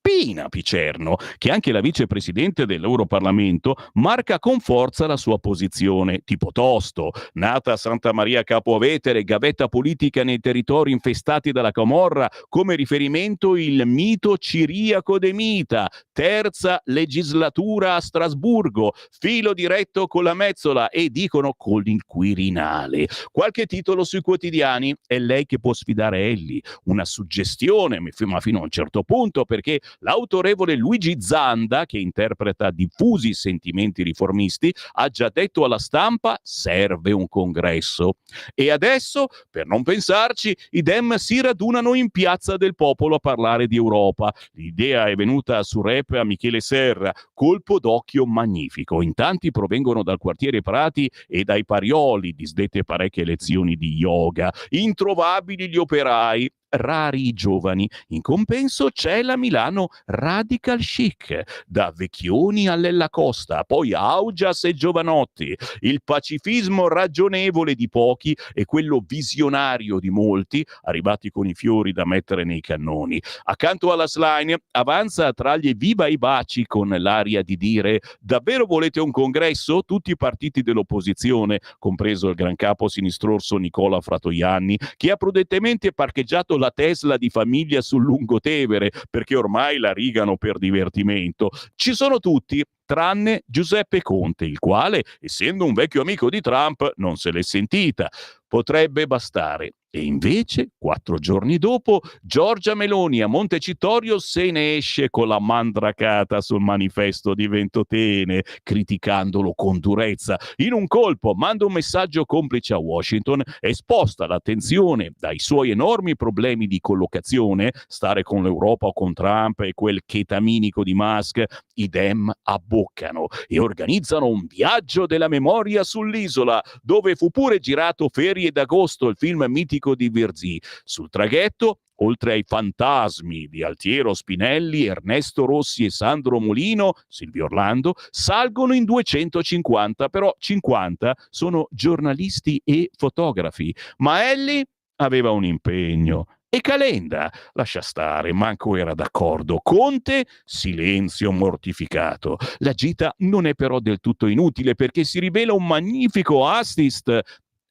Pina Picerno, che è anche la vicepresidente dell'Europarlamento, marca con forza la sua posizione, tipo tosto, nata a Santa Maria Capo Vetere, gavetta politica nei territori infestati dalla camorra, come riferimento il mito ciriaco de Mita, terza legislatura a Strasburgo, filo diretto con la Mezzola e dicono con il Quirinale. Qualche titolo sui quotidiani, è lei che può sfidare Elli, una suggestione, ma fino a un certo punto, perché l'autorevole Luigi Zanda, che interpreta diffusi sentimenti riformisti, ha già detto alla stampa: serve un congresso. E adesso, per non pensarci, i Dem si radunano in Piazza del Popolo a parlare di Europa. L'idea è venuta su rep a Michele Serra, colpo d'occhio magnifico. In tanti provengono dal quartiere Prati e dai Parioli, disdette parecchie lezioni di yoga. Introvabili gli operai, rari i giovani. In compenso c'è la Milano radical chic, da Vecchioni all'Ella Costa, poi Augias e Giovanotti, il pacifismo ragionevole di pochi e quello visionario di molti, arrivati con i fiori da mettere nei cannoni. Accanto alla Schlein avanza tra gli viva i baci con l'aria di dire: davvero volete un congresso? Tutti i partiti dell'opposizione, compreso il gran capo sinistrorso Nicola Fratoianni, che ha prudentemente parcheggiato la Tesla di famiglia sul Lungotevere, perché ormai la rigano per divertimento. Ci sono tutti, tranne Giuseppe Conte, il quale, essendo un vecchio amico di Trump, non se l'è sentita. Potrebbe bastare. E invece, 4 giorni dopo, Giorgia Meloni a Montecitorio se ne esce con la mandracata sul manifesto di Ventotene, criticandolo con durezza. In un colpo manda un messaggio complice a Washington e sposta l'attenzione dai suoi enormi problemi di collocazione, stare con l'Europa o con Trump e quel chetaminico di Musk. I Dem abboccano e organizzano un viaggio della memoria sull'isola, dove fu pure girato Ferie d'agosto, il film mitico di Virzì. Sul traghetto, oltre ai fantasmi di Altiero Spinelli, Ernesto Rossi e Sandro Molino, Silvio Orlando, salgono in 250, però 50 sono giornalisti e fotografi. Ma Elli aveva un impegno. E Calenda, lascia stare, manco era d'accordo. Conte, silenzio mortificato. La gita non è però del tutto inutile, perché si rivela un magnifico assist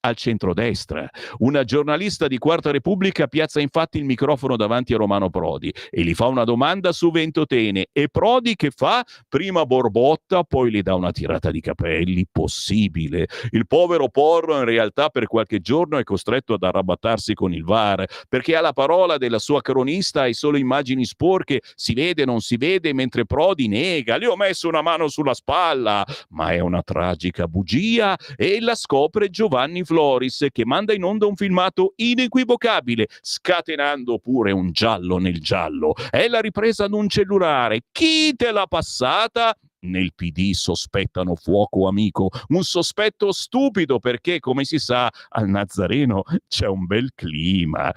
al centrodestra. Una giornalista di Quarta Repubblica piazza infatti il microfono davanti a Romano Prodi e gli fa una domanda su Ventotene, e Prodi che fa? Prima borbotta, poi le dà una tirata di capelli. Possibile? Il povero Porro in realtà per qualche giorno è costretto ad arrabattarsi con il VAR, perché alla parola della sua cronista hai solo immagini sporche, si vede, non si vede, mentre Prodi nega: le ho messo una mano sulla spalla. Ma è una tragica bugia, e la scopre Giovanni Floris, che manda in onda un filmato inequivocabile, scatenando pure un giallo nel giallo. È la ripresa ad un cellulare. Chi te l'ha passata? Nel PD sospettano fuoco amico, un sospetto stupido perché, come si sa, al Nazareno c'è un bel clima.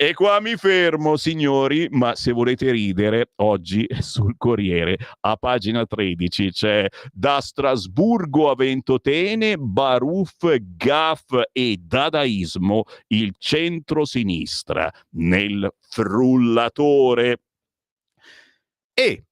E qua mi fermo, signori, ma se volete ridere, oggi sul Corriere, a pagina 13, c'è da Strasburgo a Ventotene, Baruf, Gaf e dadaismo, il centro-sinistra nel frullatore. E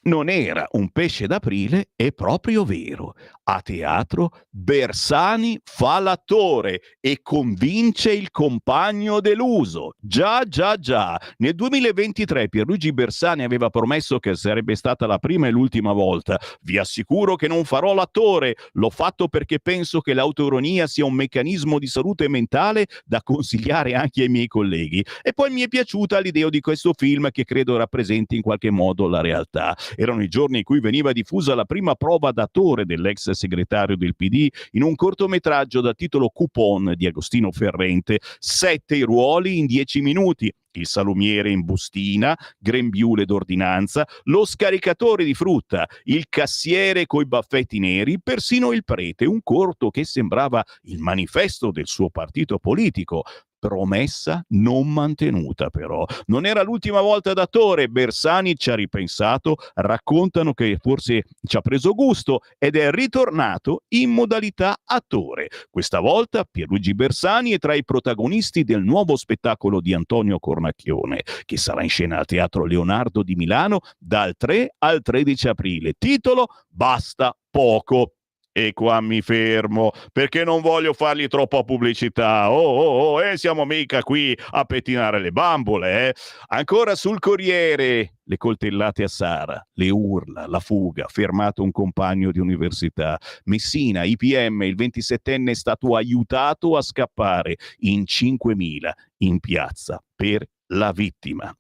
non era un pesce d'aprile, è proprio vero. A teatro Bersani fa l'attore e convince il compagno deluso. Già, già, già. Nel 2023 Pierluigi Bersani aveva promesso che sarebbe stata la prima e l'ultima volta. Vi assicuro che non farò l'attore. L'ho fatto perché penso che l'autoironia sia un meccanismo di salute mentale da consigliare anche ai miei colleghi. E poi mi è piaciuta l'idea di questo film che credo rappresenti in qualche modo la realtà. Erano i giorni in cui veniva diffusa la prima prova d'attore dell'ex segretario del PD in un cortometraggio dal titolo Coupon di Agostino Ferrente, 7 ruoli in 10 minuti. Il salumiere in bustina, grembiule d'ordinanza, lo scaricatore di frutta, il cassiere coi baffetti neri, persino il prete, un corto che sembrava il manifesto del suo partito politico. Promessa non mantenuta, però. Non era l'ultima volta d'attore, Bersani ci ha ripensato, raccontano che forse ci ha preso gusto ed è ritornato in modalità attore. Questa volta Pierluigi Bersani è tra i protagonisti del nuovo spettacolo di Antonio Cornacchione, che sarà in scena al Teatro Leonardo di Milano dal 3 al 13 aprile. Titolo: Basta poco. E qua mi fermo, perché non voglio fargli troppa pubblicità. Siamo mica qui a pettinare le bambole, eh? Ancora sul Corriere, le coltellate a Sara, le urla, la fuga, fermato un compagno di università. Messina, IPM, il 27enne è stato aiutato a scappare in 5.000 in piazza per la vittima.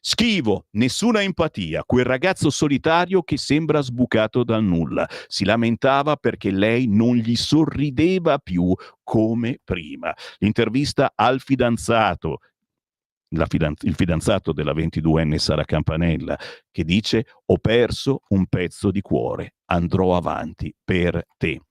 Schivo, nessuna empatia, quel ragazzo solitario che sembra sbucato dal nulla. Si lamentava perché lei non gli sorrideva più come prima. L'intervista al fidanzato, il fidanzato della 22enne Sara Campanella, che dice: ho perso un pezzo di cuore, andrò avanti per te.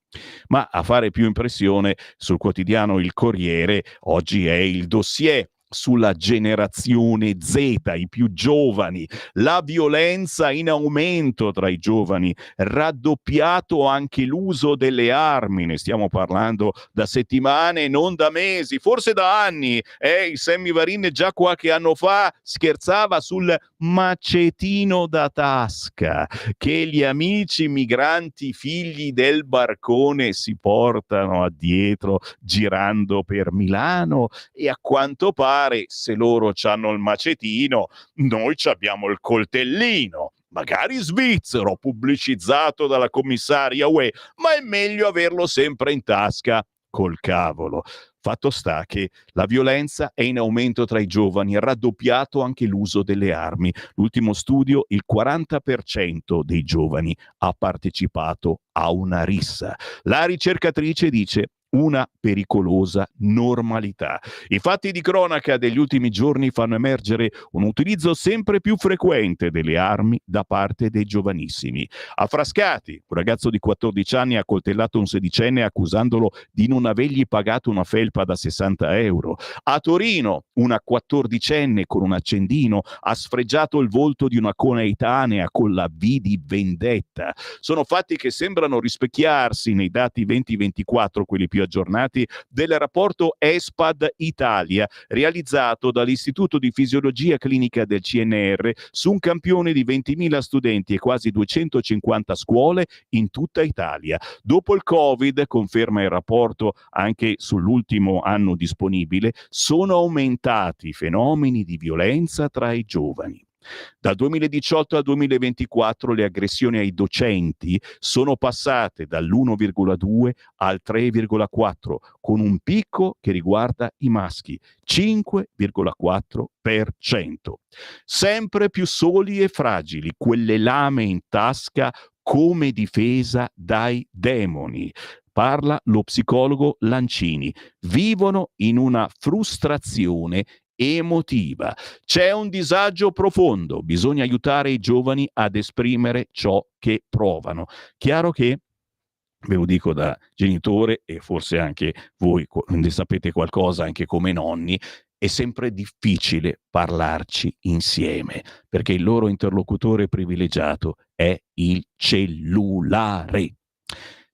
Ma a fare più impressione sul quotidiano Il Corriere oggi è il dossier sulla generazione Z, i più giovani, la violenza in aumento tra i giovani, raddoppiato anche l'uso delle armi, ne stiamo parlando da settimane, non da mesi, forse da anni. Il Sammy Varin già qualche anno fa scherzava sul macetino da tasca che gli amici migranti figli del barcone si portano addietro girando per Milano, e a quanto pare, se loro c'hanno il macetino, noi abbiamo il coltellino, magari svizzero, pubblicizzato dalla commissaria UE, ma è meglio averlo sempre in tasca. Col cavolo. Fatto sta che la violenza è in aumento tra i giovani, è raddoppiato anche l'uso delle armi. L'ultimo studio, il 40% dei giovani ha partecipato a una rissa. La ricercatrice dice: una pericolosa normalità. I fatti di cronaca degli ultimi giorni fanno emergere un utilizzo sempre più frequente delle armi da parte dei giovanissimi. A Frascati, un ragazzo di 14 anni ha coltellato un sedicenne accusandolo di non avergli pagato una felpa da 60 euro. A Torino, una 14enne con un accendino ha sfregiato il volto di una coetanea con la V di vendetta. Sono fatti che sembrano rispecchiarsi nei dati 2024, quelli più aggiornati, del rapporto ESPAD Italia, realizzato dall'Istituto di Fisiologia Clinica del CNR su un campione di 20.000 studenti e quasi 250 scuole in tutta Italia. Dopo il Covid, conferma il rapporto anche sull'ultimo anno disponibile, sono aumentati i fenomeni di violenza tra i giovani. Dal 2018 al 2024 le aggressioni ai docenti sono passate dall'1,2 al 3,4, con un picco che riguarda i maschi, 5,4%. Sempre più soli e fragili, quelle lame in tasca come difesa dai demoni. Parla lo psicologo Lancini. Vivono in una frustrazione emotiva. C'è un disagio profondo, bisogna aiutare i giovani ad esprimere ciò che provano. Chiaro che, ve lo dico da genitore, e forse anche voi ne sapete qualcosa anche come nonni, è sempre difficile parlarci insieme, perché il loro interlocutore privilegiato è il cellulare.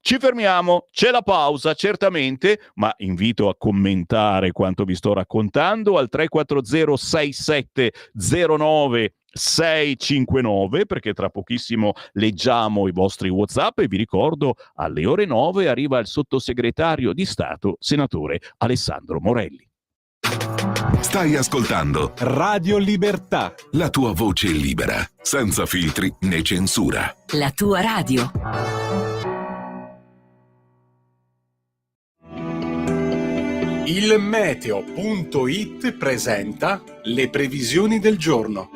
Ci fermiamo, c'è la pausa certamente, ma invito a commentare quanto vi sto raccontando al 340 6709 659, perché tra pochissimo leggiamo i vostri WhatsApp e vi ricordo alle ore 9 arriva il sottosegretario di Stato, senatore Alessandro Morelli. Stai ascoltando Radio Libertà. la tua voce libera, senza filtri né censura. La tua radio. Il meteo.it presenta le previsioni del giorno.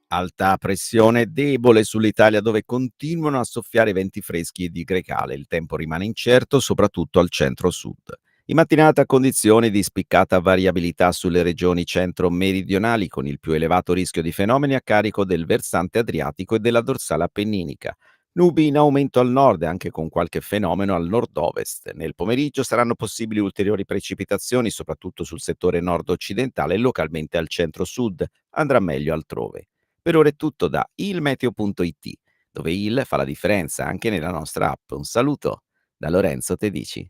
Alta pressione debole sull'Italia dove continuano a soffiare venti freschi e di grecale. Il tempo rimane incerto soprattutto al centro-sud. In mattinata condizioni di spiccata variabilità sulle regioni centro-meridionali con il più elevato rischio di fenomeni a carico del versante adriatico e della dorsale appenninica. Nubi in aumento al nord e anche con qualche fenomeno al nord-ovest. Nel pomeriggio saranno possibili ulteriori precipitazioni soprattutto sul settore nord-occidentale e localmente al centro-sud. Andrà meglio altrove. Per ora è tutto da ilmeteo.it, dove il fa la differenza anche nella nostra app. Un saluto da Lorenzo Tedici.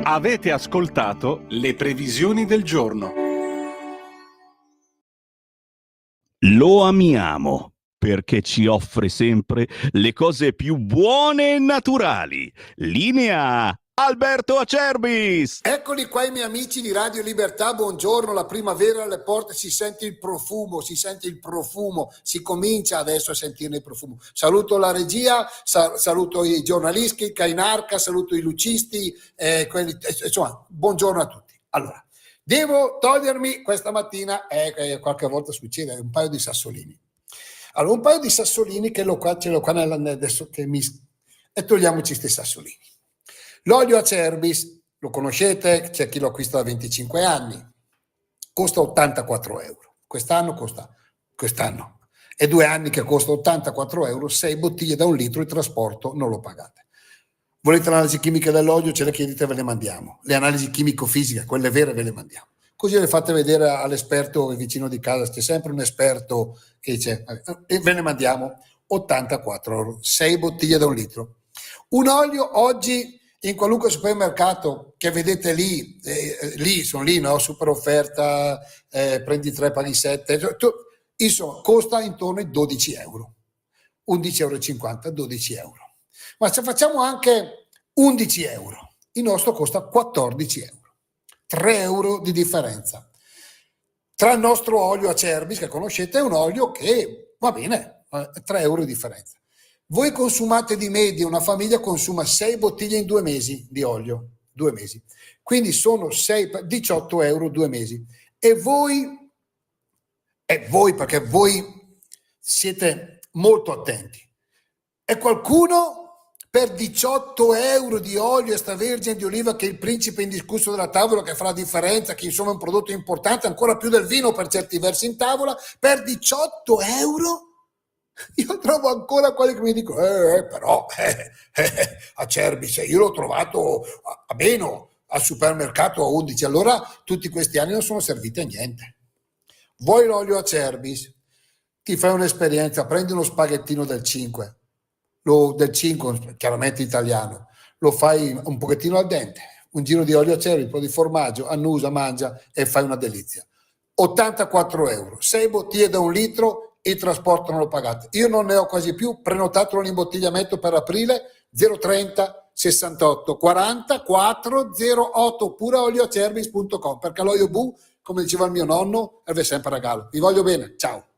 Avete ascoltato le previsioni del giorno. Lo amiamo perché ci offre sempre le cose più buone e naturali. Linea Alberto Acerbis! Eccoli qua i miei amici di Radio Libertà, buongiorno, la primavera alle porte, si sente il profumo, si comincia adesso a sentire il profumo. Saluto la regia, saluto i giornalisti, Cainarca, saluto i lucisti, insomma, buongiorno a tutti. Allora, devo togliermi questa mattina, qualche volta succede, un paio di sassolini. Allora, un paio di sassolini ce l'ho qua adesso e togliamoci questi sassolini. L'olio Acerbis, lo conoscete, c'è chi lo acquista da 25 anni, costa 84 euro. Quest'anno è 2 anni che costa 84 euro, 6 bottiglie da 1 litro, il trasporto non lo pagate. Volete l'analisi chimica dell'olio, ce le chiedete, ve le mandiamo. Le analisi chimico-fisiche, quelle vere, ve le mandiamo. Così le fate vedere all'esperto vicino di casa, c'è sempre un esperto che dice, e ve ne mandiamo 84 euro, 6 bottiglie da 1 litro. Un olio oggi in qualunque supermercato che vedete lì, sono lì, no? Super offerta, prendi 3 paghi 7, insomma costa intorno ai 12 euro, 11,50 euro, 12 euro. Ma se facciamo anche 11 euro, il nostro costa 14 euro, 3 euro di differenza. Tra il nostro olio Acerbis, che conoscete, è un olio che va bene, 3 euro di differenza. Voi consumate di media, una famiglia consuma 6 bottiglie in 2 mesi di olio, 2 mesi. Quindi sono 18 euro 2 mesi. E voi, perché voi siete molto attenti. E qualcuno per 18 euro di olio extravergine di oliva, che è il principe indiscusso della tavola, che fa la differenza, che insomma è un prodotto importante, ancora più del vino per certi versi in tavola, per 18 euro? Io trovo ancora quelli che mi dicono però Acerbis, io l'ho trovato a meno al supermercato a 11, allora tutti questi anni non sono serviti a niente. Vuoi l'olio Acerbis? Ti fai un'esperienza, prendi uno spaghettino del 5, del 5 chiaramente italiano, lo fai un pochettino al dente, un giro di olio Acerbis, un po' di formaggio, annusa, mangia e fai una delizia. 84 euro, 6 bottiglie da 1 litro, il trasporto non lo pagate. Io non ne ho quasi più, prenotatelo l'imbottigliamento per aprile, 030 68 40 408, oppure olioacerbis.com, perché l'olio Bu, come diceva il mio nonno, serve sempre a regalo. Vi voglio bene, ciao.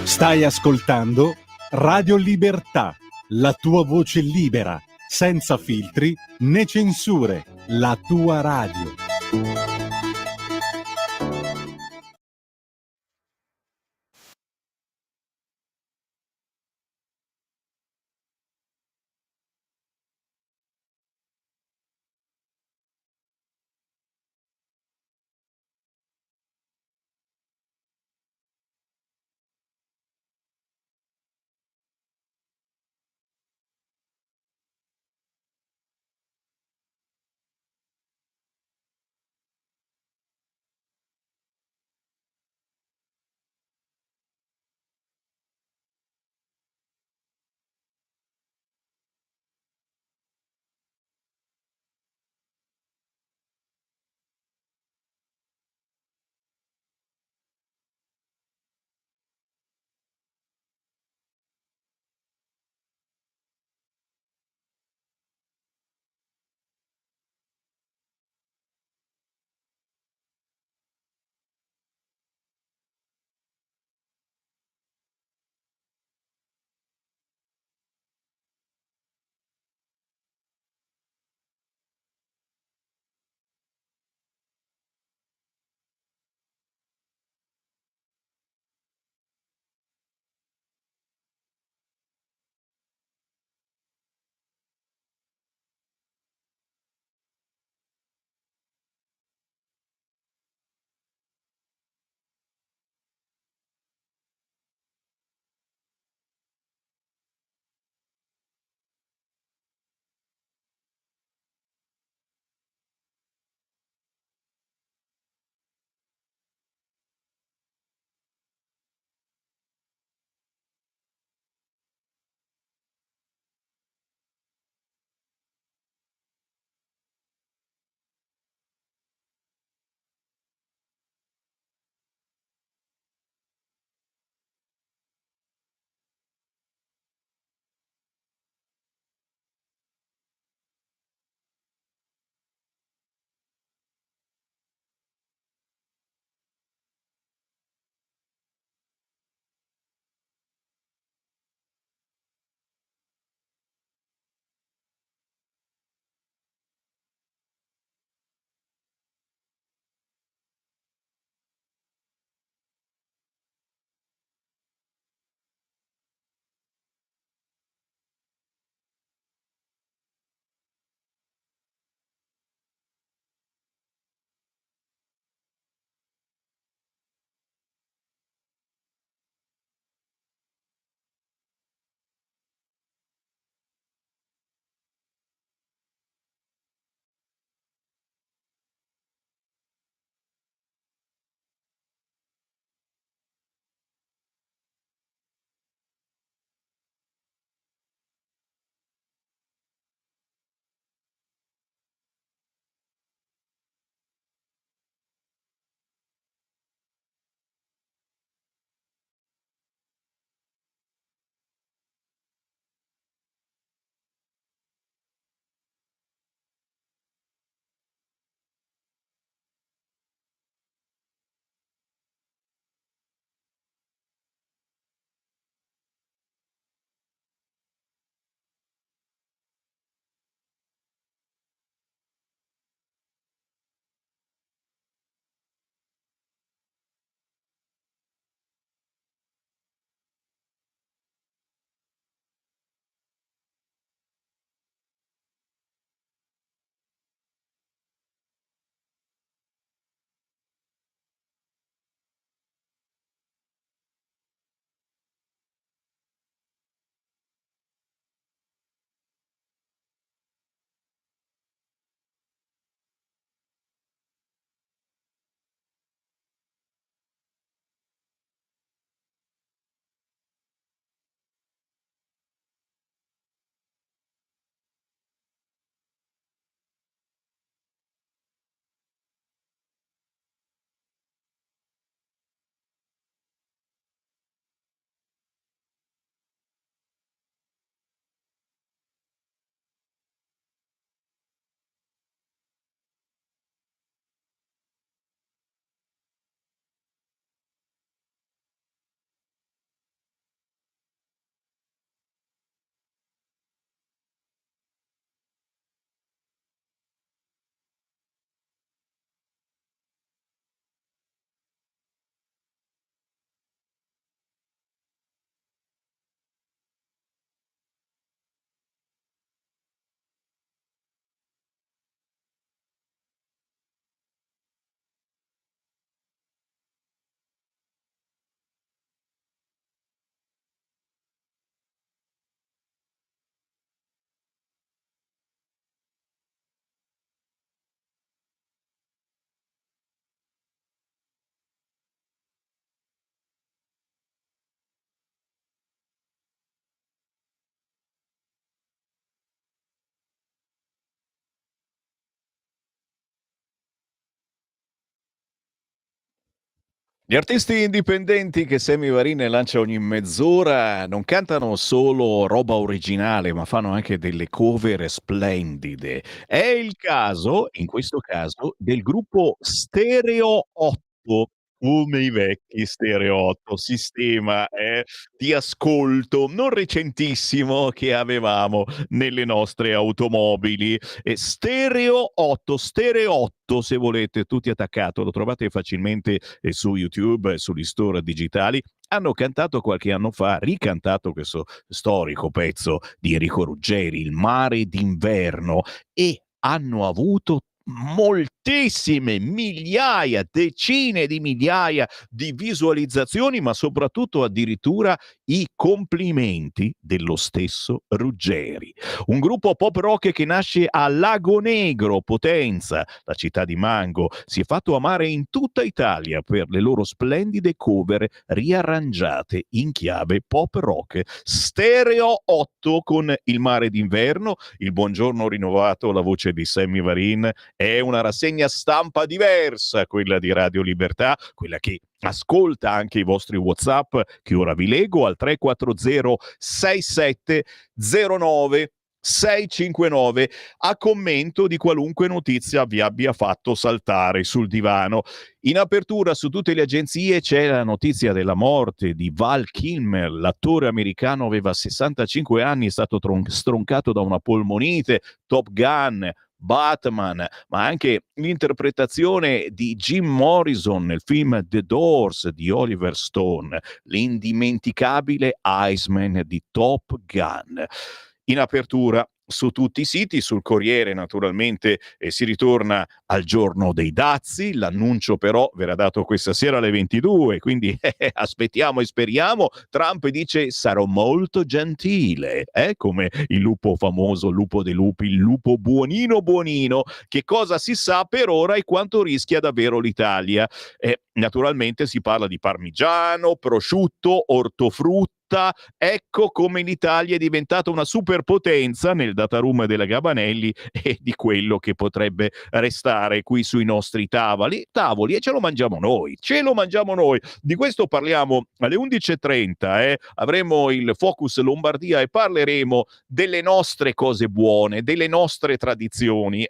Stai ascoltando Radio Libertà, la tua voce libera, senza filtri né censure, la tua radio. Gli artisti indipendenti che Sammy Varin lancia ogni mezz'ora non cantano solo roba originale, ma fanno anche delle cover splendide. È il caso, in questo caso, del gruppo Stereo 8, come i vecchi Stereo 8, sistema di ascolto non recentissimo che avevamo nelle nostre automobili. Stereo 8, Stereo 8 se volete, tutti attaccato, lo trovate facilmente su YouTube, sugli store digitali. Hanno cantato qualche anno fa, ricantato questo storico pezzo di Enrico Ruggeri, Il mare d'inverno, e hanno avuto moltissime, migliaia, decine di migliaia di visualizzazioni, ma soprattutto addirittura i complimenti dello stesso Ruggeri. Un gruppo pop rock che nasce a Lago Negro, Potenza, la città di Mango, si è fatto amare in tutta Italia per le loro splendide cover riarrangiate in chiave pop rock. Stereo 8 con Il mare d'inverno, Il buongiorno rinnovato, la voce di Sammy Varin. È una rassegna stampa diversa, quella di Radio Libertà, quella che ascolta anche i vostri WhatsApp, che ora vi leggo al 340 6709 659 a commento di qualunque notizia vi abbia fatto saltare sul divano. In apertura su tutte le agenzie c'è la notizia della morte di Val Kilmer, l'attore americano, aveva 65 anni, è stato stroncato da una polmonite. Top Gun, Batman, ma anche l'interpretazione di Jim Morrison nel film The Doors di Oliver Stone, l'indimenticabile Iceman di Top Gun. In apertura su tutti i siti, sul Corriere naturalmente si ritorna al giorno dei dazi, l'annuncio però verrà dato questa sera alle 22, quindi aspettiamo e speriamo. Trump dice sarò molto gentile, come il lupo famoso, lupo dei lupi, il lupo buonino buonino. Che cosa si sa per ora e quanto rischia davvero l'Italia? Naturalmente si parla di parmigiano, prosciutto, ortofrutta. Ecco come l'Italia è diventata una superpotenza nel dataroom della Gabanelli e di quello che potrebbe restare qui sui nostri tavoli e ce lo mangiamo noi, Di questo parliamo alle 11:30, avremo il Focus Lombardia e parleremo delle nostre cose buone, delle nostre tradizioni,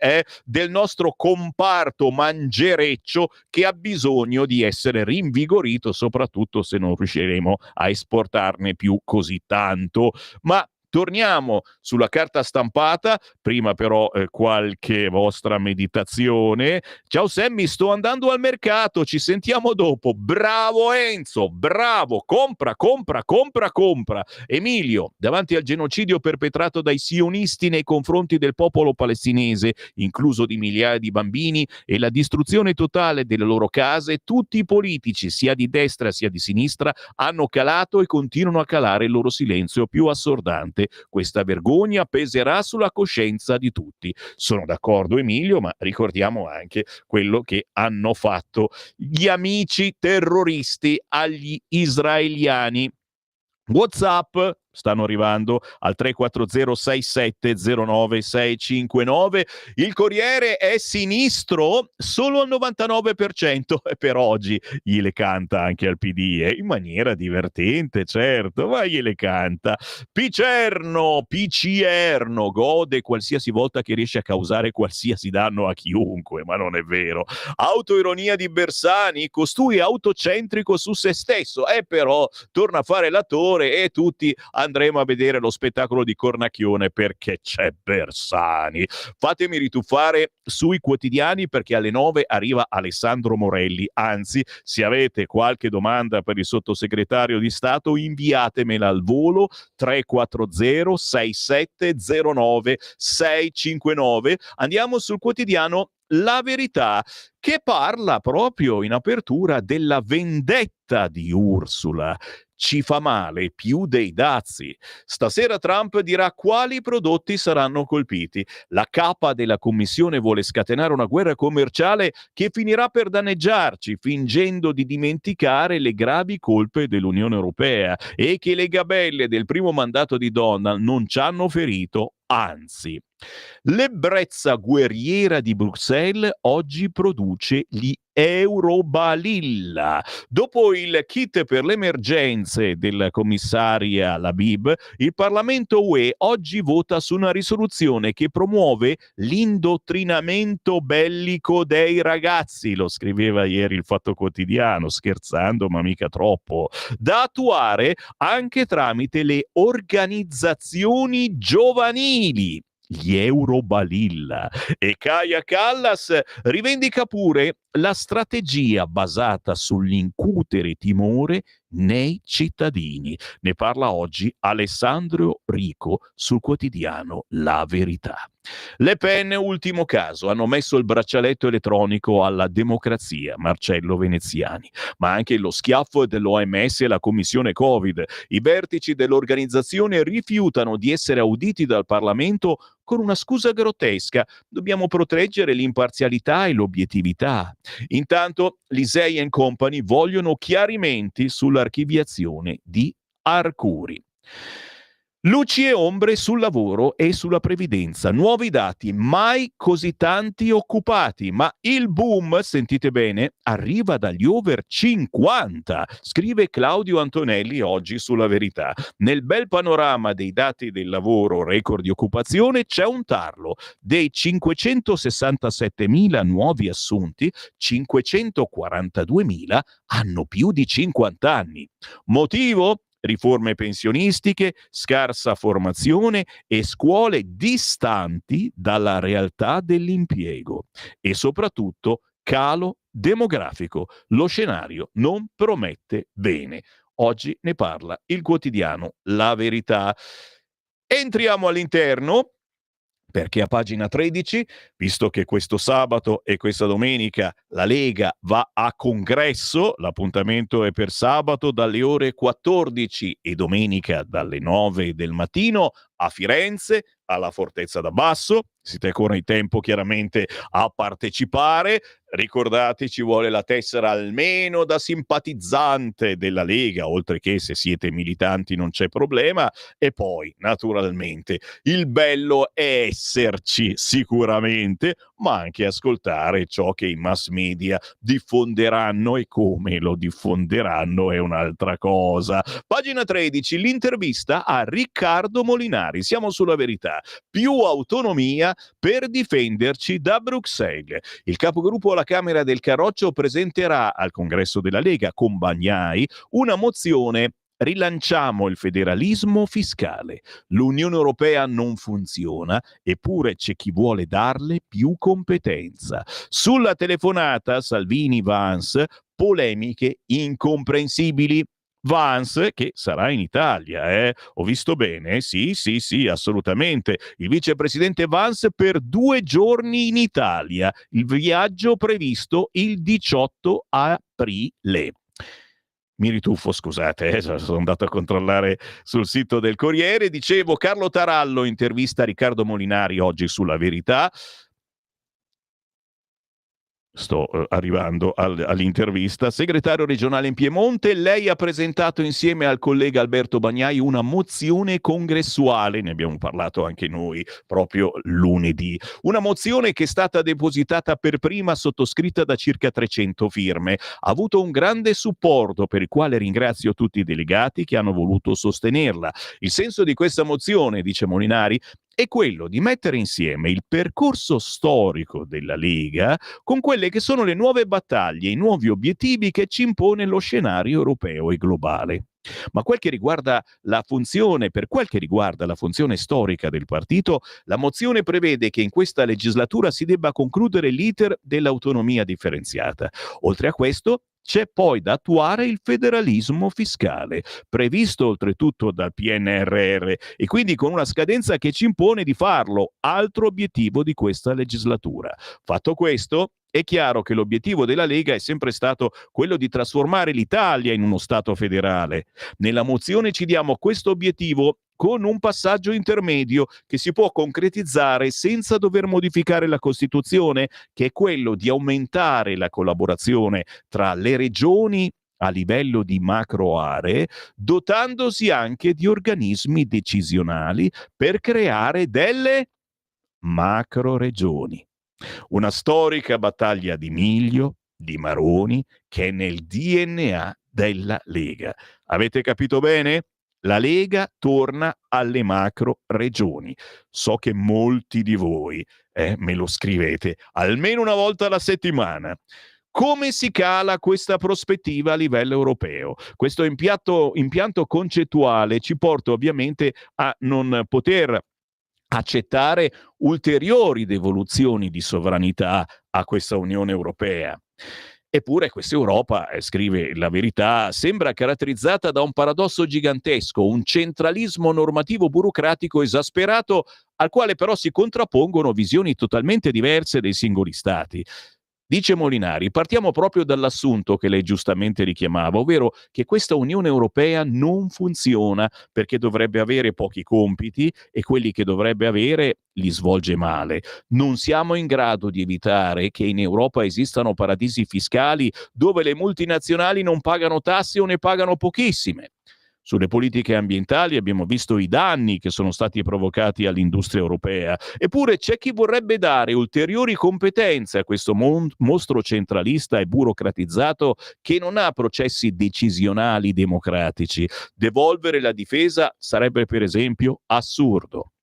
del nostro comparto mangereccio che ha bisogno di essere rinvigorito, soprattutto se non riusciremo a esportarne più così tanto. Ma torniamo sulla carta stampata, prima però qualche vostra meditazione. Ciao Sammy, sto andando al mercato, ci sentiamo dopo. Bravo Enzo, bravo, compra. Emilio, davanti al genocidio perpetrato dai sionisti nei confronti del popolo palestinese, incluso di migliaia di bambini, e la distruzione totale delle loro case, tutti i politici, sia di destra sia di sinistra, hanno calato e continuano a calare il loro silenzio più assordante. Questa vergogna peserà sulla coscienza di tutti. Sono d'accordo Emilio, ma ricordiamo anche quello che hanno fatto gli amici terroristi agli israeliani. WhatsApp stanno arrivando al 340 6709 659. Il Corriere è sinistro solo al 99% e per oggi gliele canta anche al PD, in maniera divertente, certo, ma gliele canta. Picerno gode qualsiasi volta che riesce a causare qualsiasi danno a chiunque, ma non è vero. Autoironia di Bersani, costui è autocentrico su se stesso, però torna a fare l'attore e tutti andremo a vedere lo spettacolo di Cornacchione perché c'è Bersani. Fatemi rituffare sui quotidiani perché alle 9 arriva Alessandro Morelli. Anzi, se avete qualche domanda per il sottosegretario di Stato, inviatemela al volo 340 6709 659. Andiamo sul quotidiano La Verità, che parla proprio in apertura della vendetta di Ursula. Ci fa male più dei dazi. Stasera Trump dirà quali prodotti saranno colpiti. La capa della commissione vuole scatenare una guerra commerciale che finirà per danneggiarci, fingendo di dimenticare le gravi colpe dell'Unione Europea e che le gabelle del primo mandato di Donald non ci hanno ferito, anzi. L'ebbrezza guerriera di Bruxelles oggi produce gli Eurobalilla. Dopo il kit per le emergenze della commissaria Labib, il Parlamento UE oggi vota su una risoluzione che promuove l'indottrinamento bellico dei ragazzi, lo scriveva ieri il Fatto Quotidiano, scherzando ma mica troppo, da attuare anche tramite le organizzazioni giovanili, gli Eurobalilla. E Kaja Kallas rivendica pure la strategia basata sull'incutere timore nei cittadini. Ne parla oggi Alessandro Rico sul quotidiano La Verità. Le Pen, ultimo caso, hanno messo il braccialetto elettronico alla democrazia, Marcello Veneziani, ma anche lo schiaffo dell'OMS e la commissione Covid. I vertici dell'organizzazione rifiutano di essere auditi dal Parlamento con una scusa grottesca: dobbiamo proteggere l'imparzialità e l'obiettività. Intanto l'Isei and Company vogliono chiarimenti sull'archiviazione di Arcuri. Luci e ombre sul lavoro e sulla previdenza. Nuovi dati, mai così tanti occupati, ma il boom, sentite bene, arriva dagli over 50, scrive Claudio Antonelli oggi sulla Verità. Nel bel panorama dei dati del lavoro, record di occupazione, c'è un tarlo. Dei 567.000 nuovi assunti, 542.000 hanno più di 50 anni. Motivo? Riforme pensionistiche, scarsa formazione e scuole distanti dalla realtà dell'impiego. E soprattutto calo demografico. Lo scenario non promette bene. Oggi ne parla il quotidiano La Verità. Entriamo all'interno, perché a pagina 13, visto che questo sabato e questa domenica la Lega va a congresso, l'appuntamento è per sabato dalle ore 14 e domenica dalle 9 del mattino a Firenze, alla Fortezza da Basso. Siete ancora in tempo chiaramente a partecipare. Ricordate, ci vuole la tessera almeno da simpatizzante della Lega, oltre che se siete militanti non c'è problema. E poi, naturalmente, il bello è esserci sicuramente, ma anche ascoltare ciò che i mass media diffonderanno, e come lo diffonderanno è un'altra cosa. Pagina 13, l'intervista a Riccardo Molinari. Siamo sulla Verità. Più autonomia per difenderci da Bruxelles. Il capogruppo alla Camera del Carroccio presenterà al congresso della Lega con Bagnai una mozione: rilanciamo il federalismo fiscale. L'Unione Europea non funziona, eppure c'è chi vuole darle più competenza. Sulla telefonata Salvini-Vance, polemiche incomprensibili. Vance, che sarà in Italia, ho visto bene? Sì, assolutamente. Il vicepresidente Vance per 2 giorni in Italia. Il viaggio previsto il 18 aprile. Mi rituffo, scusate, sono andato a controllare sul sito del Corriere. Dicevo, Carlo Tarallo intervista Riccardo Molinari oggi sulla Verità. Sto arrivando all'intervista. Segretario regionale in Piemonte, lei ha presentato insieme al collega Alberto Bagnai una mozione congressuale, ne abbiamo parlato anche noi proprio lunedì, una mozione che è stata depositata per prima, sottoscritta da circa 300 firme, ha avuto un grande supporto per il quale ringrazio tutti i delegati che hanno voluto sostenerla. Il senso di questa mozione, dice Molinari, è quello di mettere insieme il percorso storico della Lega con quelle che sono le nuove battaglie, i nuovi obiettivi che ci impone lo scenario europeo e globale. Ma per quel che riguarda la funzione storica del partito, la mozione prevede che in questa legislatura si debba concludere l'iter dell'autonomia differenziata. Oltre a questo, c'è poi da attuare il federalismo fiscale, previsto oltretutto dal PNRR, e quindi con una scadenza che ci impone di farlo, altro obiettivo di questa legislatura. Fatto questo, è chiaro che l'obiettivo della Lega è sempre stato quello di trasformare l'Italia in uno Stato federale. Nella mozione ci diamo questo obiettivo con un passaggio intermedio che si può concretizzare senza dover modificare la Costituzione, che è quello di aumentare la collaborazione tra le regioni a livello di macro aree, dotandosi anche di organismi decisionali per creare delle macroregioni. Una storica battaglia di miglio, di Maroni, che è nel DNA della Lega. Avete capito bene? La Lega torna alle macro regioni. So che molti di voi me lo scrivete almeno una volta alla settimana. Come si cala questa prospettiva a livello europeo? Questo impianto concettuale ci porta ovviamente a non poter accettare ulteriori devoluzioni di sovranità a questa Unione Europea. Eppure questa Europa, scrive La Verità, sembra caratterizzata da un paradosso gigantesco, un centralismo normativo burocratico esasperato al quale però si contrappongono visioni totalmente diverse dei singoli stati. Dice Molinari, partiamo proprio dall'assunto che lei giustamente richiamava, ovvero che questa Unione Europea non funziona perché dovrebbe avere pochi compiti e quelli che dovrebbe avere li svolge male. Non siamo in grado di evitare che in Europa esistano paradisi fiscali dove le multinazionali non pagano tasse o ne pagano pochissime. Sulle politiche ambientali abbiamo visto i danni che sono stati provocati all'industria europea. Eppure c'è chi vorrebbe dare ulteriori competenze a questo mostro centralista e burocratizzato che non ha processi decisionali democratici. Devolvere la difesa sarebbe, per esempio, assurdo.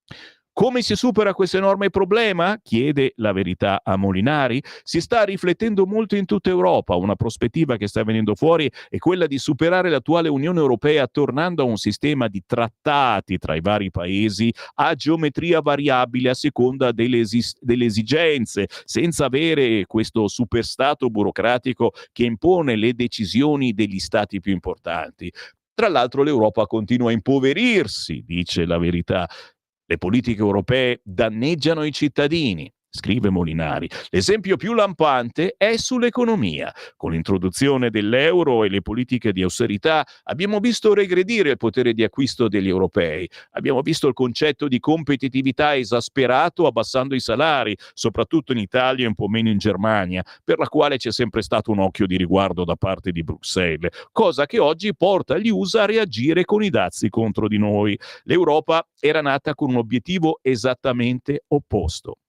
Come si supera questo enorme problema? Chiede La Verità a Molinari. Si sta riflettendo molto in tutta Europa. Una prospettiva che sta venendo fuori è quella di superare l'attuale Unione Europea tornando a un sistema di trattati tra i vari paesi a geometria variabile a seconda delle esigenze, senza avere questo superstato burocratico che impone le decisioni degli stati più importanti. Tra l'altro l'Europa continua a impoverirsi, dice La Verità. Le politiche europee danneggiano i cittadini, scrive Molinari. L'esempio più lampante è sull'economia. Con l'introduzione dell'euro e le politiche di austerità abbiamo visto regredire il potere di acquisto degli europei. Abbiamo visto il concetto di competitività esasperato abbassando i salari, soprattutto in Italia e un po' meno in Germania, per la quale c'è sempre stato un occhio di riguardo da parte di Bruxelles, cosa che oggi porta gli USA a reagire con i dazi contro di noi. L'Europa era nata con un obiettivo esattamente opposto.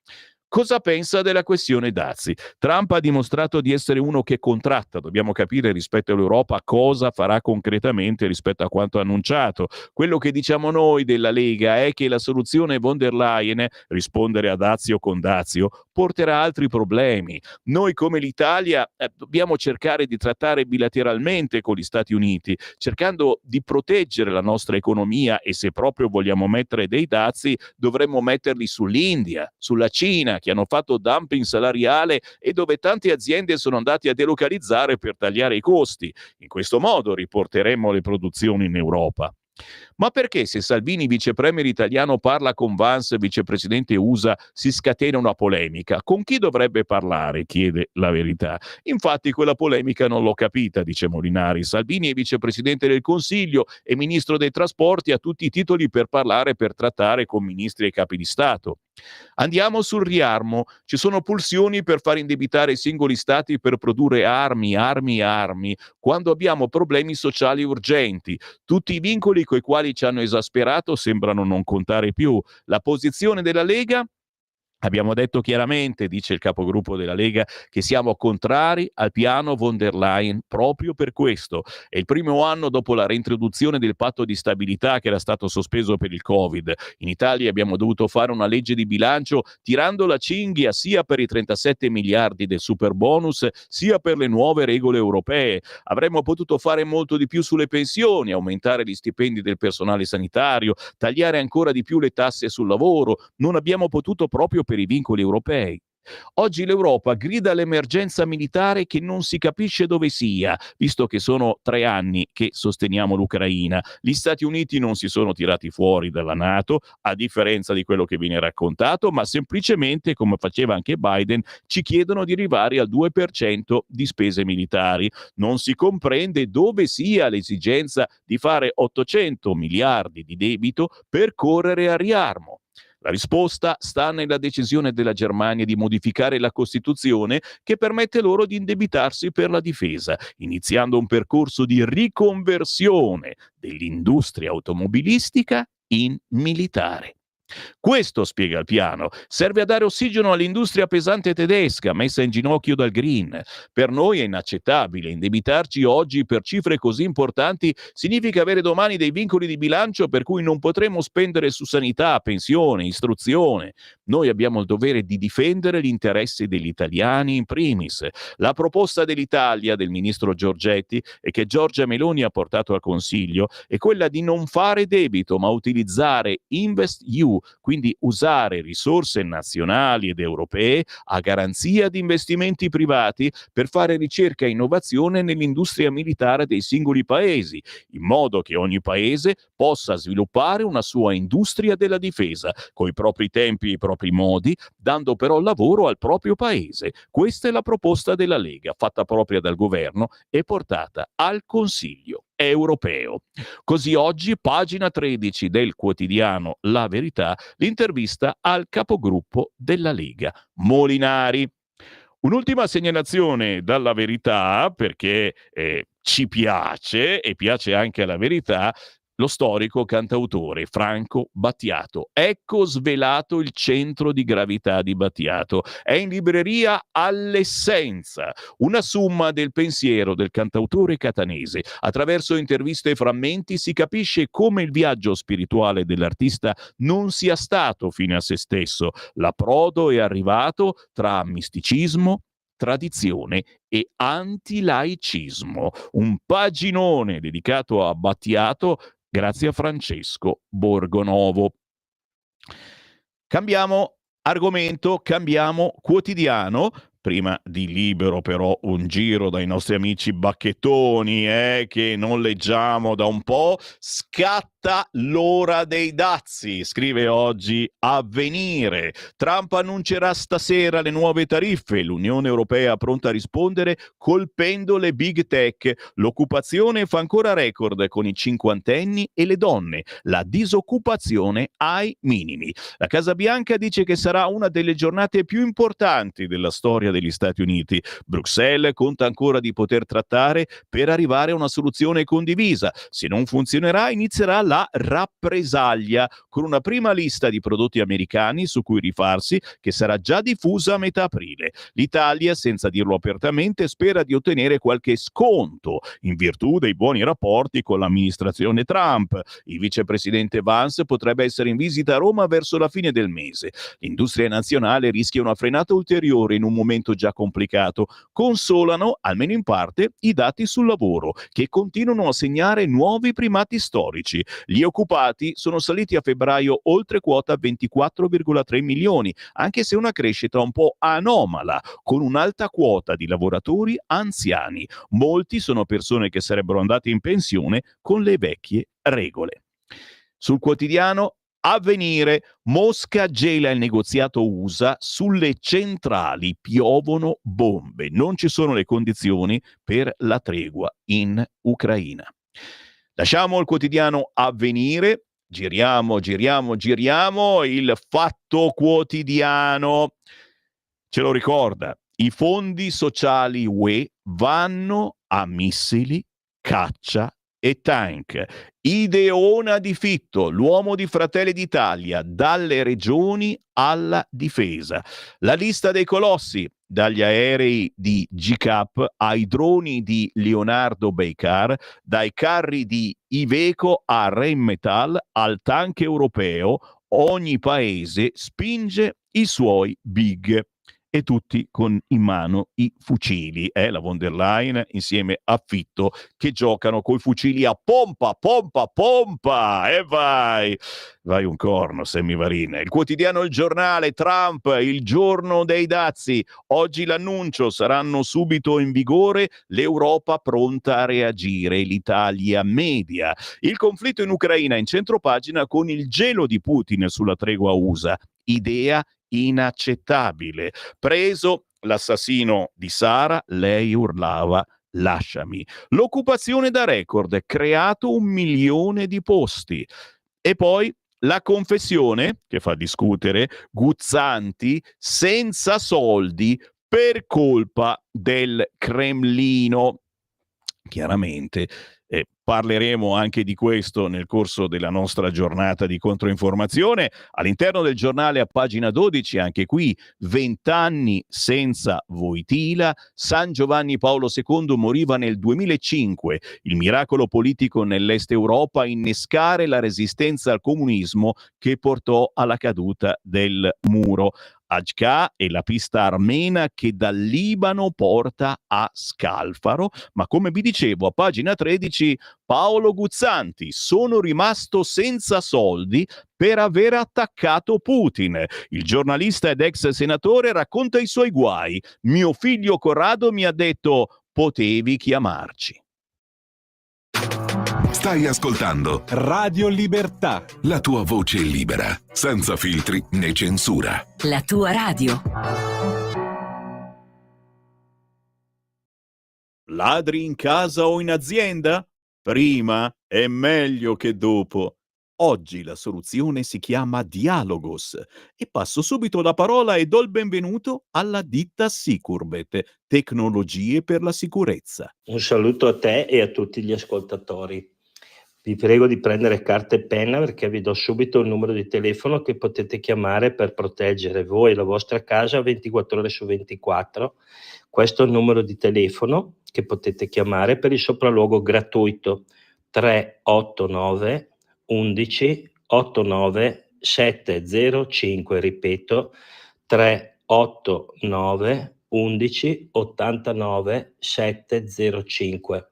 Cosa pensa della questione dazi? Trump ha dimostrato di essere uno che contratta. Dobbiamo capire rispetto all'Europa cosa farà concretamente rispetto a quanto annunciato. Quello che diciamo noi della Lega è che la soluzione von der Leyen, rispondere a dazio con dazio, porterà altri problemi. Noi come l'Italia dobbiamo cercare di trattare bilateralmente con gli Stati Uniti, cercando di proteggere la nostra economia e se proprio vogliamo mettere dei dazi dovremmo metterli sull'India, sulla Cina, che hanno fatto dumping salariale e dove tante aziende sono andate a delocalizzare per tagliare i costi. In questo modo riporteremo le produzioni in Europa. Ma perché se Salvini, vicepremier italiano, parla con Vance, vicepresidente USA, si scatena una polemica? Con chi dovrebbe parlare? Chiede La Verità. Infatti quella polemica non l'ho capita, dice Molinari. Salvini è vicepresidente del Consiglio e ministro dei trasporti, ha tutti i titoli per parlare, per trattare con ministri e capi di Stato. Andiamo sul riarmo. Ci sono pulsioni per far indebitare i singoli stati per produrre armi, quando abbiamo problemi sociali urgenti. Tutti i vincoli coi quali ci hanno esasperato sembrano non contare più. La posizione della Lega? Abbiamo detto chiaramente, dice il capogruppo della Lega, che siamo contrari al piano von der Leyen proprio per questo. È il primo anno dopo la reintroduzione del patto di stabilità che era stato sospeso per il Covid. In Italia abbiamo dovuto fare una legge di bilancio tirando la cinghia sia per i 37 miliardi del super bonus sia per le nuove regole europee. Avremmo potuto fare molto di più sulle pensioni, aumentare gli stipendi del personale sanitario, tagliare ancora di più le tasse sul lavoro. Non abbiamo potuto proprio per i vincoli europei. Oggi l'Europa grida all'emergenza militare che non si capisce dove sia, visto che sono 3 anni che sosteniamo l'Ucraina. Gli Stati Uniti non si sono tirati fuori dalla NATO, a differenza di quello che viene raccontato, ma semplicemente, come faceva anche Biden, ci chiedono di arrivare al 2% di spese militari. Non si comprende dove sia l'esigenza di fare 800 miliardi di debito per correre a riarmo. La risposta sta nella decisione della Germania di modificare la Costituzione che permette loro di indebitarsi per la difesa, iniziando un percorso di riconversione dell'industria automobilistica in militare. Questo, spiega il piano, serve a dare ossigeno all'industria pesante tedesca, messa in ginocchio dal green. Per noi è inaccettabile. Indebitarci oggi per cifre così importanti significa avere domani dei vincoli di bilancio per cui non potremo spendere su sanità, pensione, istruzione. Noi abbiamo il dovere di difendere gli interessi degli italiani in primis. La proposta dell'Italia, del ministro Giorgetti, e che Giorgia Meloni ha portato al Consiglio, è quella di non fare debito, ma utilizzare InvestEU, quindi usare risorse nazionali ed europee a garanzia di investimenti privati per fare ricerca e innovazione nell'industria militare dei singoli paesi, in modo che ogni paese possa sviluppare una sua industria della difesa, coi propri tempi e i propri modi, dando però lavoro al proprio paese. Questa è la proposta della Lega, fatta propria dal governo e portata al Consiglio europeo. Così oggi, pagina 13 del quotidiano La Verità, l'intervista al capogruppo della Lega, Molinari. Un'ultima segnalazione dalla Verità, perché ci piace e piace anche alla Verità, lo storico cantautore Franco Battiato. Ecco svelato il centro di gravità di Battiato. È in libreria all'Essenza, una summa del pensiero del cantautore catanese. Attraverso interviste e frammenti si capisce come il viaggio spirituale dell'artista non sia stato fine a se stesso. L'approdo è arrivato tra misticismo, tradizione e antilaicismo. Un paginone dedicato a Battiato grazie a Francesco Borgonovo. Cambiamo argomento, cambiamo quotidiano. Prima di Libero però un giro dai nostri amici bacchettoni che non leggiamo da un po'. Scatta l'ora dei dazi, scrive oggi Avvenire. Trump annuncerà stasera le nuove tariffe, l'Unione Europea pronta a rispondere colpendo le big tech. L'occupazione fa ancora record con i cinquantenni e le donne, la disoccupazione ai minimi. La Casa Bianca dice che sarà una delle giornate più importanti della storia degli Stati Uniti. Bruxelles conta ancora di poter trattare per arrivare a una soluzione condivisa. Se non funzionerà, inizierà la rappresaglia con una prima lista di prodotti americani su cui rifarsi che sarà già diffusa a metà aprile. L'Italia, senza dirlo apertamente, spera di ottenere qualche sconto in virtù dei buoni rapporti con l'amministrazione Trump. Il vicepresidente Vance potrebbe essere in visita a Roma verso la fine del mese. L'industria nazionale rischia una frenata ulteriore in un momento già complicato. Consolano, almeno in parte, i dati sul lavoro, che continuano a segnare nuovi primati storici. Gli occupati sono saliti a febbraio oltre quota 24,3 milioni, anche se una crescita un po' anomala, con un'alta quota di lavoratori anziani. Molti sono persone che sarebbero andate in pensione con le vecchie regole. Sul quotidiano Avvenire, Mosca gela il negoziato USA, sulle centrali piovono bombe, non ci sono le condizioni per la tregua in Ucraina. Lasciamo il quotidiano Avvenire, giriamo il Fatto Quotidiano. Ce lo ricorda, i fondi sociali UE vanno a missili, caccia e tank. Ideona di Fitto, l'uomo di Fratelli d'Italia, dalle regioni alla difesa. La lista dei colossi, dagli aerei di GCAP ai droni di Leonardo Baykar, dai carri di Iveco a Rheinmetall al tank europeo, ogni paese spinge i suoi big. E tutti con in mano i fucili, la von der Leyen insieme a Fitto che giocano coi fucili a pompa, e vai un corno Semivarina. Il quotidiano Il Giornale, Trump, il giorno dei dazi, oggi l'annuncio, saranno subito in vigore, l'Europa pronta a reagire, l'Italia media. Il conflitto in Ucraina in centropagina con il gelo di Putin sulla tregua USA, idea inaccettabile. Preso l'assassino di Sara, lei urlava lasciami. L'occupazione da record, creato 1 milione di posti. E poi la confessione, che fa discutere, Guzzanti senza soldi per colpa del Cremlino. Chiaramente Parleremo anche di questo nel corso della nostra giornata di controinformazione. All'interno del giornale a pagina 12, anche qui 20 anni senza Wojtyla. San Giovanni Paolo II moriva nel 2005. Il miracolo politico nell'est Europa a innescare la resistenza al comunismo che portò alla caduta del muro. Ajka è la pista armena che dal Libano porta a Scalfaro, ma come vi dicevo a pagina 13 Paolo Guzzanti: sono rimasto senza soldi per aver attaccato Putin. Il giornalista ed ex senatore racconta i suoi guai. Mio figlio Corrado mi ha detto: potevi chiamarci. Stai ascoltando Radio Libertà. la tua voce libera, senza filtri né censura. La tua radio. Ladri in casa o in azienda? Prima è meglio che dopo. Oggi la soluzione si chiama Dialogos e passo subito la parola e do il benvenuto alla ditta Sicurbet, tecnologie per la sicurezza. Un saluto a te e a tutti gli ascoltatori. Vi prego di prendere carta e penna perché vi do subito il numero di telefono che potete chiamare per proteggere voi e la vostra casa 24 ore su 24. Questo è il numero di telefono che potete chiamare per il sopralluogo gratuito 389 11 89 705, ripeto 389 11 89 705.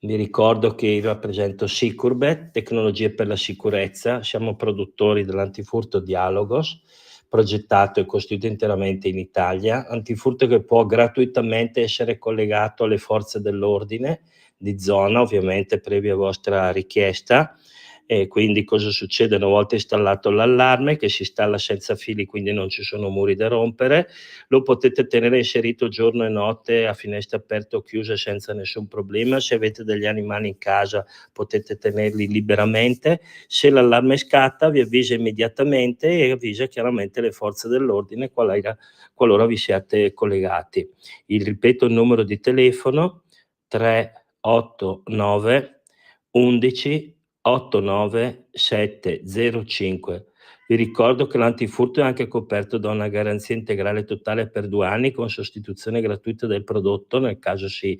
Vi ricordo che io rappresento Sicurbet, tecnologie per la sicurezza. Siamo produttori dell'antifurto Dialogos, progettato e costruito interamente in Italia. Antifurto che può gratuitamente essere collegato alle forze dell'ordine di zona, ovviamente previa vostra richiesta. E quindi cosa succede? Una volta installato l'allarme, che si installa senza fili, quindi non ci sono muri da rompere, lo potete tenere inserito giorno e notte a finestra aperta o chiusa senza nessun problema. Se avete degli animali in casa potete tenerli liberamente. Se l'allarme scatta vi avvisa immediatamente e avvisa chiaramente le forze dell'ordine qualora vi siate collegati. Ripeto il numero di telefono 389 11 89 705. Vi ricordo che l'antifurto è anche coperto da una garanzia integrale totale per 2 anni con sostituzione gratuita del prodotto nel caso si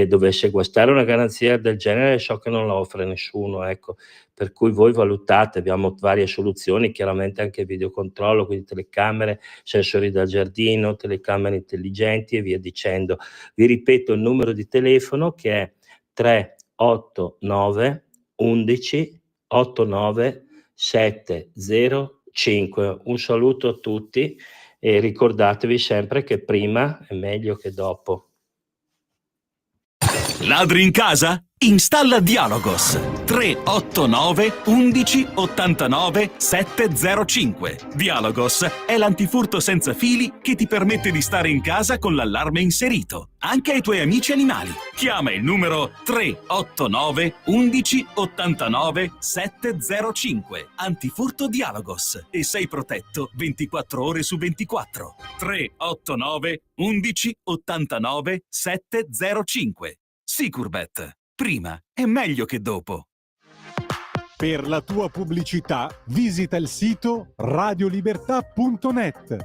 dovesse guastare. Una garanzia del genere so che non la offre nessuno, ecco, per cui voi valutate. Abbiamo varie soluzioni, chiaramente anche videocontrollo, quindi telecamere, sensori da giardino, telecamere intelligenti e via dicendo. Vi ripeto il numero di telefono che è 389 11 89 705. Un saluto a tutti e ricordatevi sempre che prima è meglio che dopo. Ladri in casa? Installa Dialogos 389 11 89 705. Dialogos è l'antifurto senza fili che ti permette di stare in casa con l'allarme inserito, anche ai tuoi amici animali. Chiama il numero 389 11 89 705. Antifurto Dialogos e sei protetto 24 ore su 24. 389 11 89 705. Sicurbet. Prima è meglio che dopo. Per la tua pubblicità visita il sito radiolibertà.net.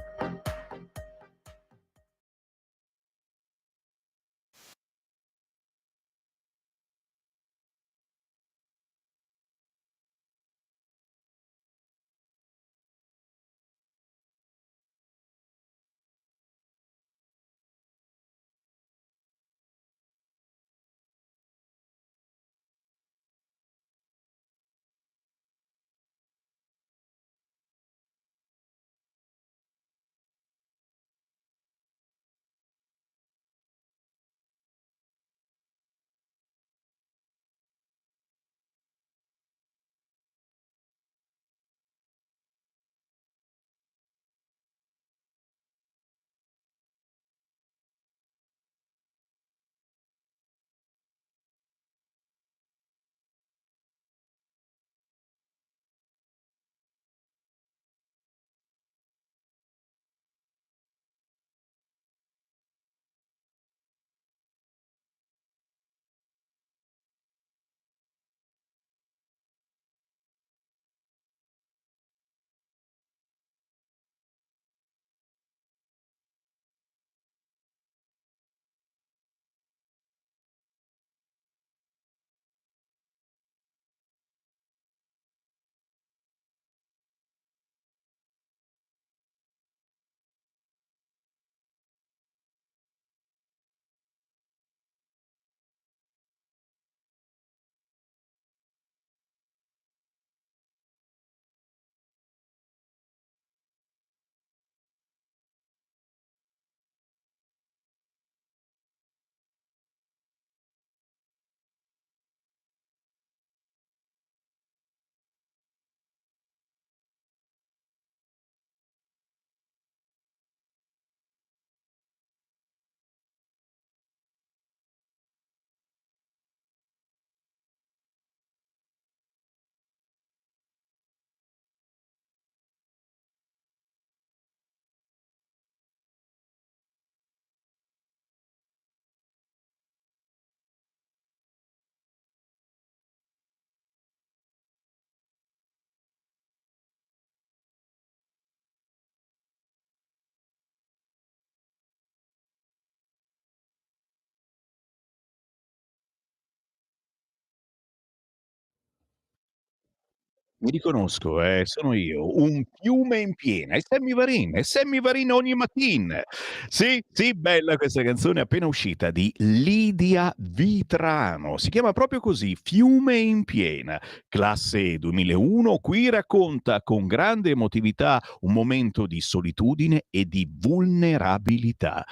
Mi riconosco, sono io, un fiume in piena, e Sammy Varin ogni mattina. Sì, sì, bella questa canzone appena uscita di Lidia Vitrano. Si chiama proprio così, Fiume in piena. Classe 2001, qui racconta con grande emotività un momento di solitudine e di vulnerabilità.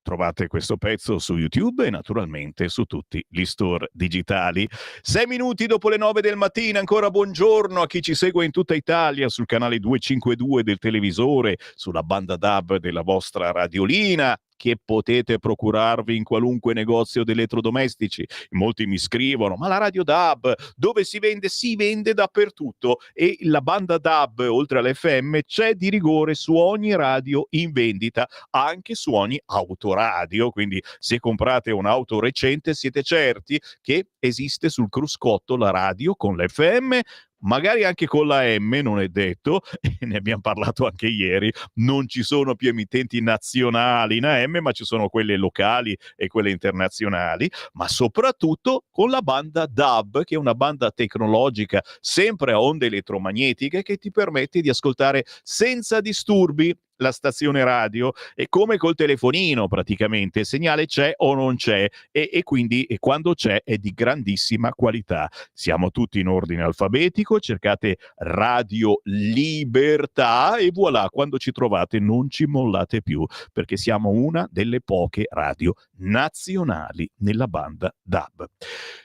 Trovate questo pezzo su YouTube e naturalmente su tutti gli store digitali. 6 minuti dopo le 9 del mattino, ancora buongiorno a chi ci segue in tutta Italia sul canale 252 del televisore, sulla banda DAB della vostra radiolina, che potete procurarvi in qualunque negozio di elettrodomestici. Molti mi scrivono, ma la radio DAB dove si vende? Si vende dappertutto, e la banda DAB, oltre all'FM, c'è di rigore su ogni radio in vendita, anche su ogni autoradio, quindi se comprate un'auto recente siete certi che esiste sul cruscotto la radio con l'FM, magari anche con la M, non è detto, e ne abbiamo parlato anche ieri. Non ci sono più emittenti nazionali in AM, ma ci sono quelle locali e quelle internazionali, ma soprattutto con la banda DAB, che è una banda tecnologica sempre a onde elettromagnetiche che ti permette di ascoltare senza disturbi la stazione radio, e come col telefonino praticamente, il segnale c'è o non c'è, e quindi quando c'è è di grandissima qualità. Siamo tutti in ordine alfabetico, cercate Radio Libertà e voilà, quando ci trovate non ci mollate più, perché siamo una delle poche radio nazionali nella banda DAB.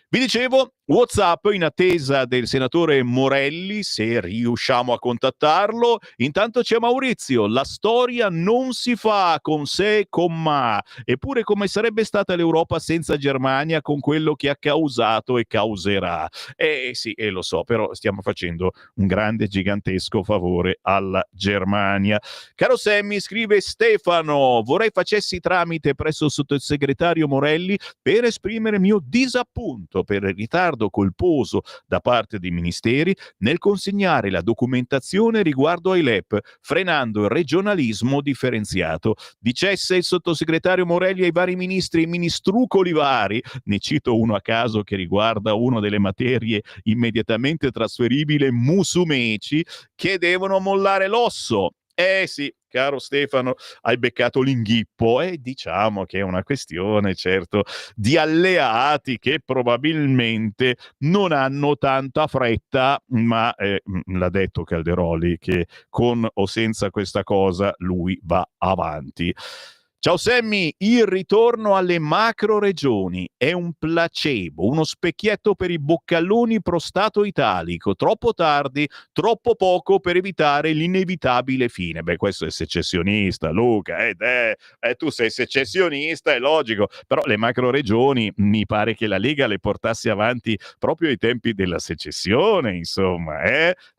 Vi dicevo, WhatsApp in attesa del senatore Morelli, se riusciamo a contattarlo. Intanto c'è Maurizio, la storia non si fa con se e con ma, eppure come sarebbe stata l'Europa senza Germania con quello che ha causato e causerà. Sì, lo so, però stiamo facendo un grande, gigantesco favore alla Germania. Caro Sammy, scrive Stefano, vorrei facessi tramite presso il sottosegretario Morelli per esprimere mio disappunto per il ritardo colposo da parte dei ministeri nel consegnare la documentazione riguardo ai LEP, frenando il regionalismo differenziato. Dicesse il sottosegretario Morelli ai vari ministri e ministrucoli vari, ne cito uno a caso che riguarda una delle materie immediatamente trasferibile, Musumeci, che devono mollare l'osso. Sì, caro Stefano, hai beccato l'inghippo, e diciamo che è una questione, certo, di alleati che probabilmente non hanno tanta fretta, ma l'ha detto Calderoli che con o senza questa cosa lui va avanti. Ciao Sammy, il ritorno alle macro regioni è un placebo, uno specchietto per i boccalloni pro stato italico, troppo tardi, troppo poco per evitare l'inevitabile fine. Beh, questo è secessionista, Luca, tu sei secessionista, è logico, però le macro regioni mi pare che la Lega le portasse avanti proprio ai tempi della secessione, insomma,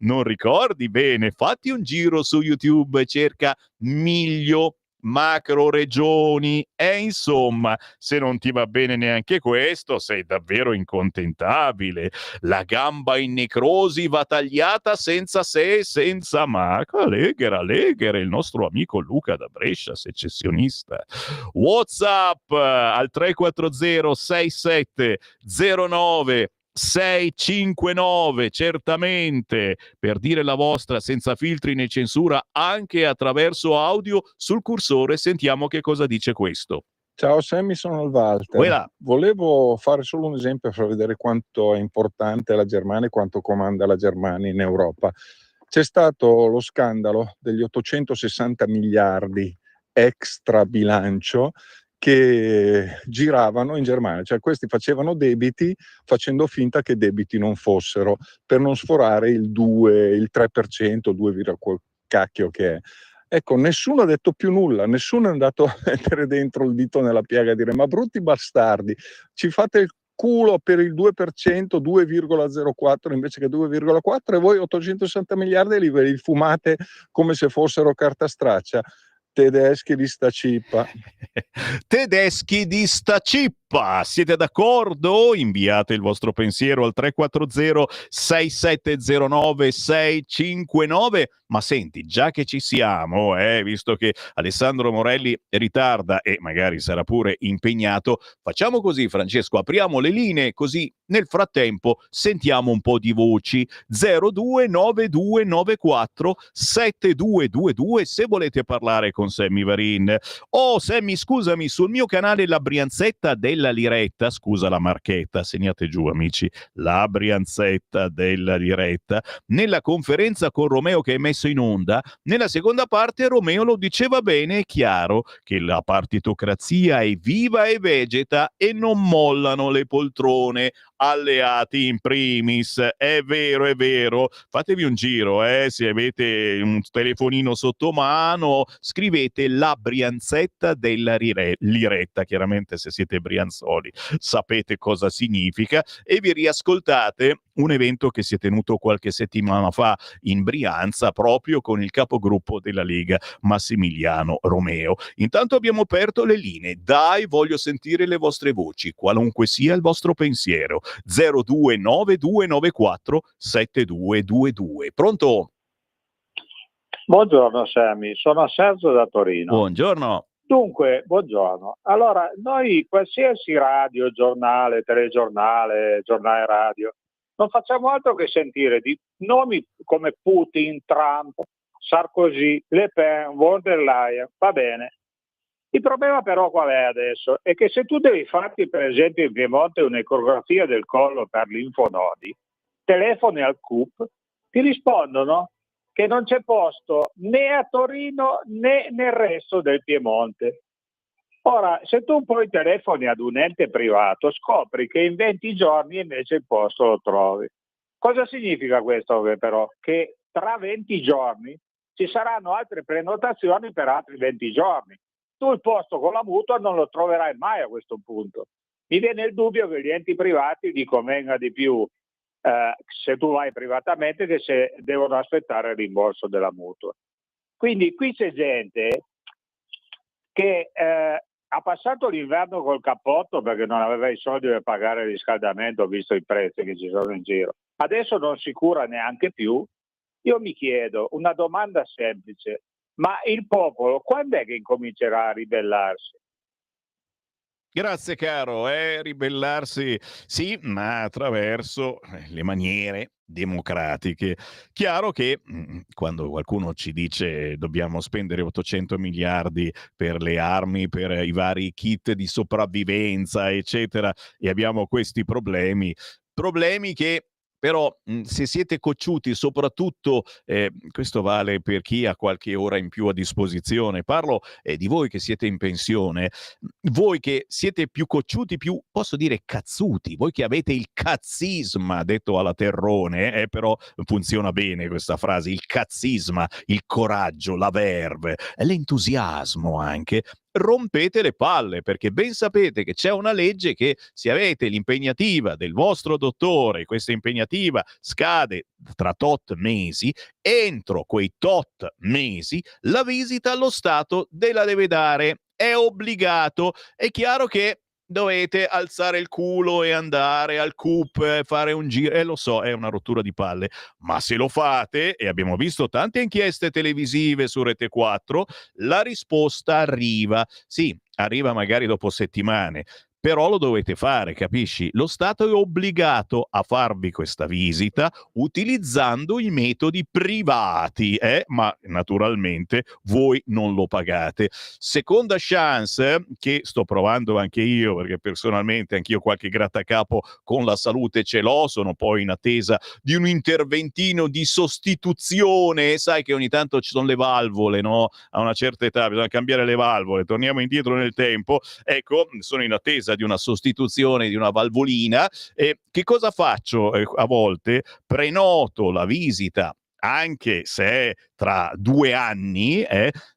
non ricordi bene? Fatti un giro su YouTube, cerca Miglio macro regioni, e insomma, se non ti va bene neanche questo, sei davvero incontentabile. La gamba in necrosi va tagliata senza se e senza ma. Allegera, il nostro amico Luca da Brescia, secessionista. WhatsApp al 340 6709 659, certamente, per dire la vostra senza filtri né censura, anche attraverso audio sul cursore. Sentiamo che cosa dice questo. Ciao Sammy, sono il Walter. Voilà. Volevo fare solo un esempio per vedere quanto è importante la Germania e quanto comanda la Germania in Europa. C'è stato lo scandalo degli 860 miliardi extra bilancio che giravano in Germania, cioè questi facevano debiti facendo finta che debiti non fossero, per non sforare il 2, il 3%, 2, cacchio che è. Ecco, nessuno ha detto più nulla, nessuno è andato a mettere dentro il dito nella piaga e dire ma brutti bastardi, ci fate il culo per il 2%, 2,04 invece che 2,4, e voi 860 miliardi li fumate come se fossero carta straccia. Tedeschi di sta cippa. Tedeschi di sta cippa. Uppa, siete d'accordo? Inviate il vostro pensiero al 340 6709 659. Ma senti, già che ci siamo, visto che Alessandro Morelli ritarda e magari sarà pure impegnato, facciamo così, Francesco, apriamo le linee, così nel frattempo sentiamo un po' di voci. 029294 7222 se volete parlare con Sammy Varin. Oh Sammy, scusami, sul mio canale La Brianzetta della Liretta, scusa la marchetta, segnate giù amici, La Brianzetta della Liretta, nella conferenza con Romeo che è messo in onda, nella seconda parte Romeo lo diceva bene e chiaro che la partitocrazia è viva e vegeta e non mollano le poltrone, alleati in primis. È vero, fatevi un giro, se avete un telefonino sotto mano, scrivete La Brianzetta della Liretta, chiaramente se siete brianzoli sapete cosa significa, e vi riascoltate un evento che si è tenuto qualche settimana fa in Brianza proprio con il capogruppo della Lega Massimiliano Romeo. Intanto abbiamo aperto le linee, dai, voglio sentire le vostre voci, qualunque sia il vostro pensiero. 029294 7222. Pronto? Buongiorno Sammy, sono Sergio da Torino. Buongiorno. Dunque, buongiorno. Allora, noi qualsiasi radio, giornale, telegiornale, giornale radio, non facciamo altro che sentire di nomi come Putin, Trump, Sarkozy, Le Pen, von der Leyen, va bene. Il problema però qual è adesso? È che se tu devi farti per esempio in Piemonte un'ecografia del collo per linfonodi, telefoni al CUP, ti rispondono che non c'è posto né a Torino né nel resto del Piemonte. Ora, se tu poi telefoni ad un ente privato, scopri che in 20 giorni invece il posto lo trovi. Cosa significa questo però? Che tra 20 giorni ci saranno altre prenotazioni per altri 20 giorni. Tu il posto con la mutua non lo troverai mai a questo punto. Mi viene il dubbio che gli enti privati ti convenga di più se tu vai privatamente che se devono aspettare il rimborso della mutua. Quindi qui c'è gente che ha passato l'inverno col cappotto perché non aveva i soldi per pagare il riscaldamento visto i prezzi che ci sono in giro. Adesso non si cura neanche più. Io mi chiedo una domanda semplice, ma il popolo quando è che incomincerà a ribellarsi? Grazie caro, ribellarsi sì, ma attraverso le maniere democratiche. Chiaro che quando qualcuno ci dice dobbiamo spendere 800 miliardi per le armi, per i vari kit di sopravvivenza, eccetera, e abbiamo questi problemi che però se siete cocciuti, soprattutto questo vale per chi ha qualche ora in più a disposizione, parlo di voi che siete in pensione, voi che siete più cocciuti, più posso dire cazzuti, voi che avete il cazzisma, detto alla Terrone, però funziona bene questa frase, il cazzisma, il coraggio, la verve, l'entusiasmo anche, rompete le palle, perché ben sapete che c'è una legge che se avete l'impegnativa del vostro dottore, questa impegnativa scade tra tot mesi, entro quei tot mesi la visita allo Stato la deve dare, è obbligato. È chiaro che dovete alzare il culo e andare al CUP, fare un giro, lo so, è una rottura di palle, ma se lo fate, e abbiamo visto tante inchieste televisive su Rete 4, la risposta arriva. Sì, arriva magari dopo settimane, però lo dovete fare, capisci? Lo Stato è obbligato a farvi questa visita utilizzando i metodi privati, ma naturalmente voi non lo pagate. Seconda chance, che sto provando anche io, perché personalmente anch'io qualche grattacapo con la salute ce l'ho, sono poi in attesa di un interventino di sostituzione, sai che ogni tanto ci sono le valvole, no? A una certa età bisogna cambiare le valvole, torniamo indietro nel tempo, ecco, sono in attesa di una sostituzione di una valvolina. Che cosa faccio? A volte prenoto la visita, anche se è tra 2 anni,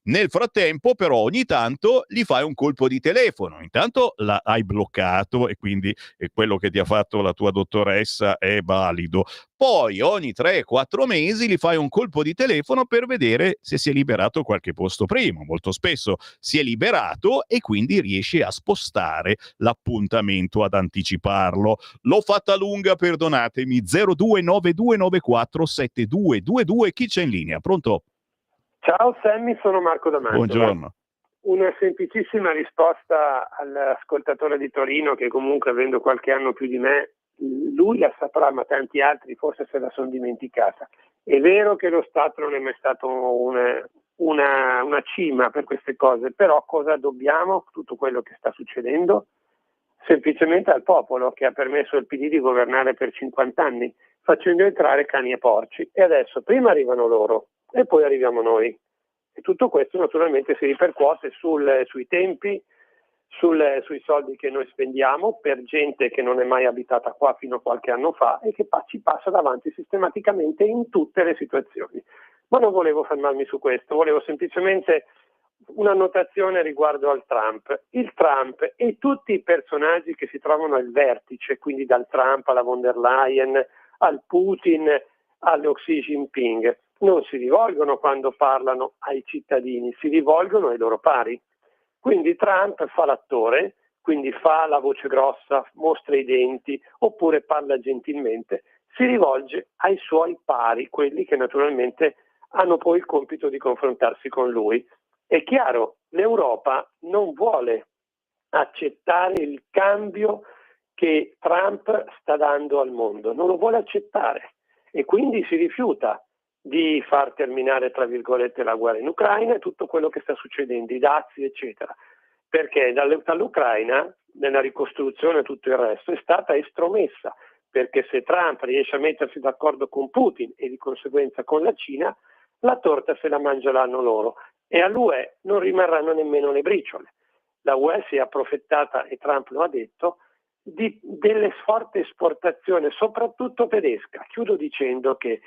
nel frattempo però ogni tanto gli fai un colpo di telefono, intanto hai bloccato e quindi quello che ti ha fatto la tua dottoressa è valido. Poi ogni 3-4 mesi gli fai un colpo di telefono per vedere se si è liberato qualche posto prima. Molto spesso si è liberato e quindi riesci a spostare l'appuntamento, ad anticiparlo. L'ho fatta lunga, perdonatemi. 0292947222. Chi c'è in linea? Pronto? Ciao Sammy, sono Marco da Mantova. Buongiorno. Una semplicissima risposta all'ascoltatore di Torino che comunque, avendo qualche anno più di me, lui la saprà, ma tanti altri forse se la sono dimenticata. È vero che lo Stato non è mai stato una cima per queste cose, però cosa dobbiamo, tutto quello che sta succedendo? Semplicemente al popolo che ha permesso al PD di governare per 50 anni, facendo entrare cani e porci. E adesso prima arrivano loro e poi arriviamo noi. E tutto questo naturalmente si ripercuote sui tempi, sui soldi che noi spendiamo per gente che non è mai abitata qua fino a qualche anno fa e che ci passa davanti sistematicamente in tutte le situazioni. Ma non volevo fermarmi su questo, volevo semplicemente una notazione riguardo al Trump. Il Trump e tutti i personaggi che si trovano al vertice, quindi dal Trump alla von der Leyen, al Putin, allo Xi Jinping, non si rivolgono quando parlano ai cittadini, si rivolgono ai loro pari. Quindi Trump fa l'attore, quindi fa la voce grossa, mostra i denti, oppure parla gentilmente, si rivolge ai suoi pari, quelli che naturalmente hanno poi il compito di confrontarsi con lui. È chiaro, l'Europa non vuole accettare il cambio che Trump sta dando al mondo, non lo vuole accettare e quindi si rifiuta di far terminare, tra virgolette, la guerra in Ucraina e tutto quello che sta succedendo, i dazi, eccetera. Perché dall'Ucraina, nella ricostruzione e tutto il resto, è stata estromessa, perché se Trump riesce a mettersi d'accordo con Putin e di conseguenza con la Cina, la torta se la mangeranno loro e all'UE non rimarranno nemmeno le briciole. La UE si è approfittata, e Trump lo ha detto, delle forti esportazioni, soprattutto tedesca. Chiudo dicendo che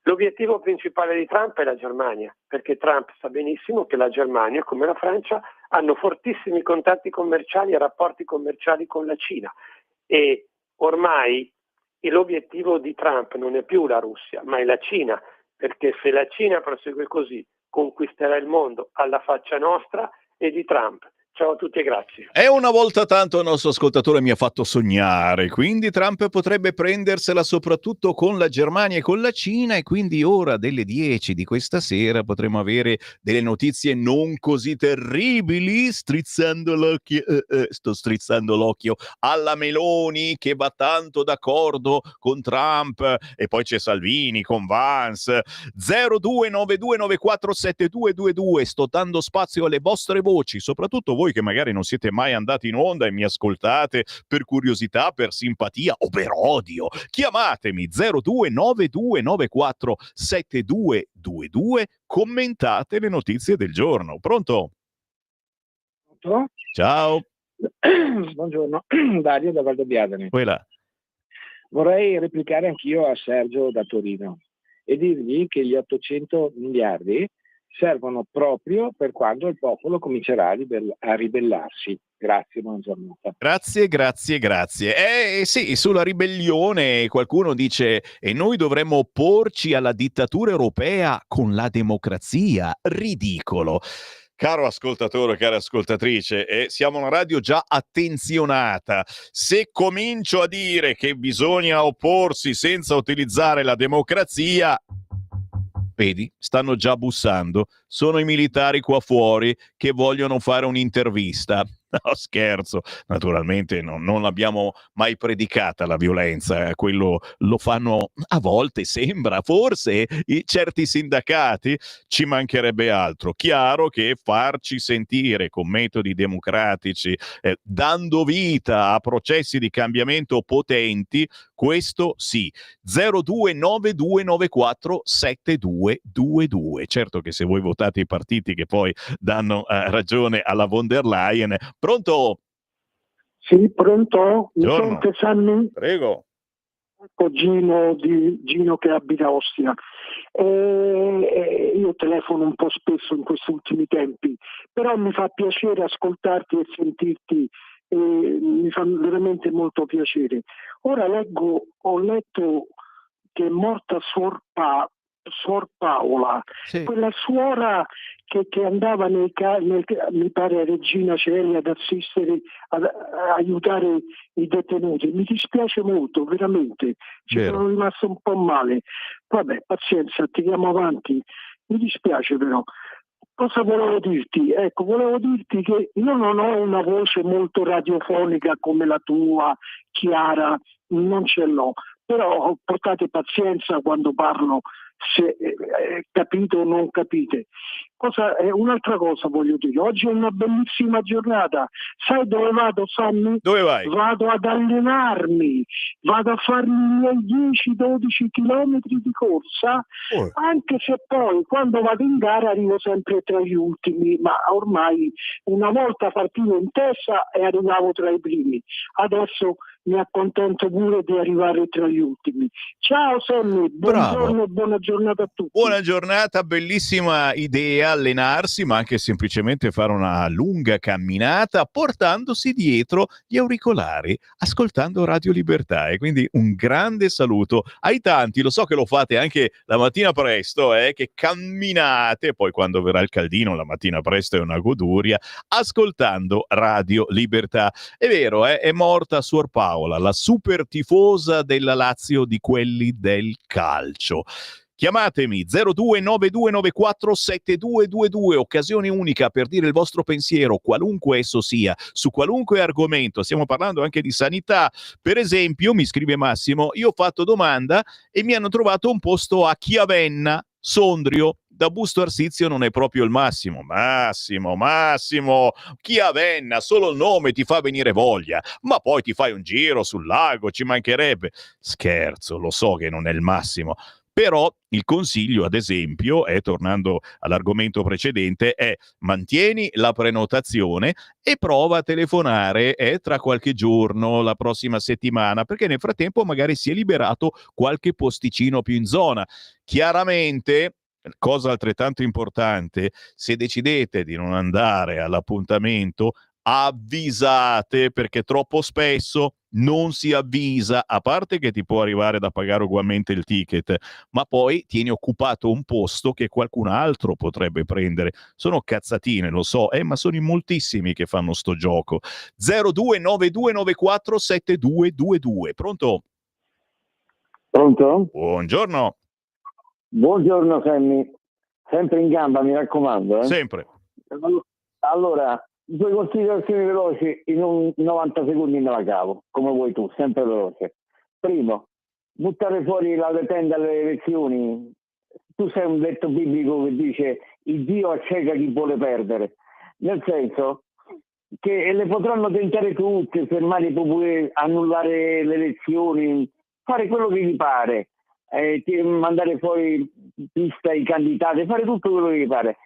l'obiettivo principale di Trump è la Germania, perché Trump sa benissimo che la Germania, come la Francia, hanno fortissimi contatti commerciali e rapporti commerciali con la Cina e ormai l'obiettivo di Trump non è più la Russia, ma è la Cina, perché se la Cina prosegue così conquisterà il mondo alla faccia nostra e di Trump. Ciao a tutti e grazie. E una volta tanto il nostro ascoltatore mi ha fatto sognare, quindi Trump potrebbe prendersela soprattutto con la Germania e con la Cina e quindi ora delle 10 di questa sera potremo avere delle notizie non così terribili, strizzando l'occhio, sto strizzando l'occhio alla Meloni che va tanto d'accordo con Trump e poi c'è Salvini con Vance. 0292947222, sto dando spazio alle vostre voci, soprattutto voi che magari non siete mai andati in onda e mi ascoltate per curiosità, per simpatia o per odio. Chiamatemi 0292947222, commentate le notizie del giorno. Pronto? Ciao. Buongiorno, Dario da Valdobbiadene. Quella. Vorrei replicare anch'io a Sergio da Torino e dirgli che gli 800 miliardi servono proprio per quando il popolo comincerà a ribellarsi. Grazie, buona giornata. Grazie. Sì, sulla ribellione qualcuno dice e noi dovremmo opporci alla dittatura europea con la democrazia. Ridicolo. Caro ascoltatore, cara ascoltatrice, siamo una radio già attenzionata. Se comincio a dire che bisogna opporsi senza utilizzare la democrazia, vedi, stanno già bussando. Sono i militari qua fuori che vogliono fare un'intervista. No, scherzo, naturalmente non l'abbiamo mai predicata la violenza, quello lo fanno a volte, sembra, forse certi sindacati, ci mancherebbe altro. Chiaro che farci sentire con metodi democratici, dando vita a processi di cambiamento potenti, questo sì. 0292947222. Certo che se voi votate i partiti che poi danno ragione alla von der Leyen. Pronto? Sì, pronto? Mi Buongiorno. sente, Sammy? Prego. Gino che abita a Ostia. Io telefono un po' spesso in questi ultimi tempi, però mi fa piacere ascoltarti e sentirti, mi fa veramente molto piacere. Ora ho letto che è morta Suor Paola, Sì. quella suora che andava mi pare a Regina Coeli ad assistere, ad aiutare i detenuti. Mi dispiace molto, veramente, ci Vero. sono rimasto un po' male. Vabbè, pazienza, tiriamo avanti. Mi dispiace però. Cosa volevo dirti? Ecco, volevo dirti che io non ho una voce molto radiofonica come la tua, chiara, non ce l'ho, però portate pazienza quando parlo, se capite o non capite. Un'altra cosa voglio dire, oggi è una bellissima giornata, sai dove vado, Sammy? Dove vai? Vado ad allenarmi, vado a farmi i miei 10-12 chilometri di corsa, anche se poi quando vado in gara arrivo sempre tra gli ultimi, ma ormai una volta partivo in testa e arrivavo tra i primi, adesso mi accontento pure di arrivare tra gli ultimi. Ciao Sammy, buongiorno e buona giornata a tutti. Buona giornata, bellissima idea allenarsi, ma anche semplicemente fare una lunga camminata portandosi dietro gli auricolari, ascoltando Radio Libertà. E quindi un grande saluto ai tanti, lo so che lo fate anche la mattina presto, che camminate, poi quando verrà il caldino la mattina presto è una goduria, ascoltando Radio Libertà. È vero, è morta Suor Paola, la super tifosa della Lazio di quelli del calcio. Chiamatemi 0292947222, occasione unica per dire il vostro pensiero, qualunque esso sia, su qualunque argomento. Stiamo parlando anche di sanità. Per esempio, mi scrive Massimo, io ho fatto domanda e mi hanno trovato un posto a Chiavenna, Sondrio. Da Busto Arsizio non è proprio il massimo. Massimo, Chiavenna, solo il nome ti fa venire voglia, ma poi ti fai un giro sul lago, ci mancherebbe. Scherzo, lo so che non è il massimo. Però il consiglio, ad esempio, tornando all'argomento precedente, è mantieni la prenotazione e prova a telefonare tra qualche giorno, la prossima settimana, perché nel frattempo magari si è liberato qualche posticino più in zona. Chiaramente, cosa altrettanto importante, se decidete di non andare all'appuntamento, avvisate, perché troppo spesso non si avvisa, a parte che ti può arrivare da pagare ugualmente il ticket, ma poi tieni occupato un posto che qualcun altro potrebbe prendere. Sono cazzatine, lo so, ma sono in moltissimi che fanno sto gioco. 0292947222. Pronto? Pronto? Buongiorno. Buongiorno Sammy, sempre in gamba, mi raccomando. Sempre. Allora, 2 considerazioni veloci, in un 90 secondi me la cavo, come vuoi tu, sempre veloce. Primo, buttare fuori la tenda alle elezioni. Tu sei un detto biblico che dice il Dio acceca chi vuole perdere, nel senso che le potranno tentare tutte, fermare i popoli, annullare le elezioni, fare quello che gli pare, mandare fuori pista i candidati, fare tutto quello che gli pare,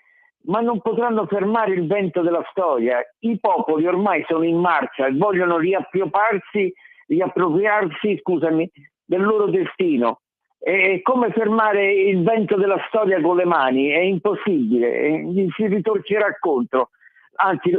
ma non potranno fermare il vento della storia. I popoli ormai sono in marcia e vogliono riappropriarsi del loro destino. E come fermare il vento della storia con le mani? È impossibile, gli si ritorcerà contro. Anzi,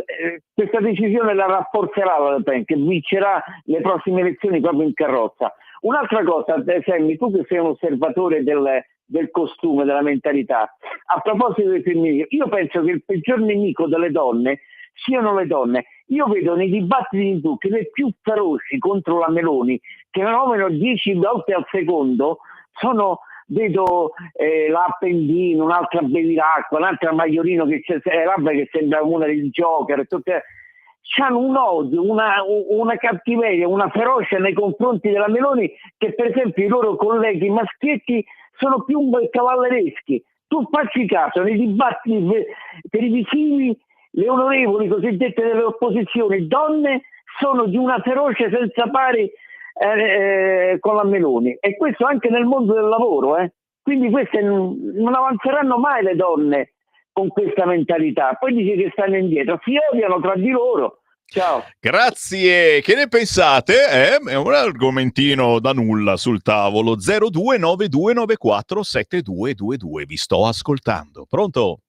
questa decisione la rafforzerà la Le Pen, che vincerà le prossime elezioni proprio in carrozza. Un'altra cosa, Sammy, tu che sei un osservatore del costume, della mentalità, a proposito del femminile, io penso che il peggior nemico delle donne siano le donne. Io vedo nei dibattiti in tu che le più feroci contro la Meloni, che nominano 10 volte al secondo, vedo l'Appendino, un'altra Bevilacqua, un'altra Maiorino che sembra una del Joker, hanno un odio, una cattiveria, una ferocia nei confronti della Meloni, che per esempio i loro colleghi maschietti sono più cavallereschi. Tu facci caso, nei dibattiti televisivi le onorevoli cosiddette delle opposizioni donne sono di una ferocia senza pari con la Meloni, e questo anche nel mondo del lavoro, quindi queste non avanzeranno mai le donne con questa mentalità. Poi dice che stanno indietro, si odiano tra di loro, Ciao. Grazie, che ne pensate? È un argomentino da nulla sul tavolo. 0292947222. Vi sto ascoltando. Pronto?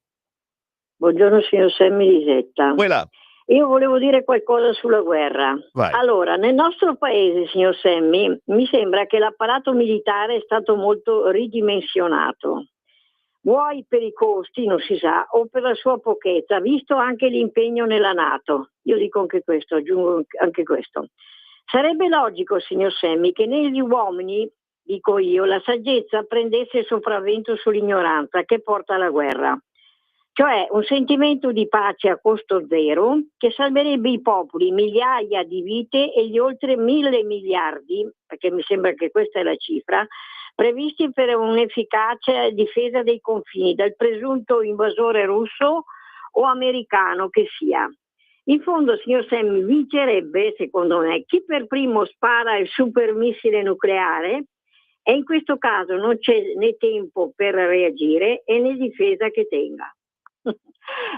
Buongiorno signor Semmi Lisetta. Quella. Io volevo dire qualcosa sulla guerra. Vai. Allora, nel nostro paese, signor Semmi, mi sembra che l'apparato militare è stato molto ridimensionato. Vuoi per i costi, non si sa, o per la sua pochezza, visto anche l'impegno nella NATO. Io dico anche questo, aggiungo anche questo. Sarebbe logico, signor Semmi, che negli uomini, dico io, la saggezza prendesse il sopravvento sull'ignoranza che porta alla guerra. Cioè un sentimento di pace a costo zero che salverebbe i popoli, migliaia di vite e gli oltre 1.000 miliardi, perché mi sembra che questa è la cifra, previsti per un'efficace difesa dei confini dal presunto invasore russo o americano che sia. In fondo, signor Semmi, vincerebbe, secondo me, chi per primo spara il supermissile nucleare e in questo caso non c'è né tempo per reagire e né difesa che tenga.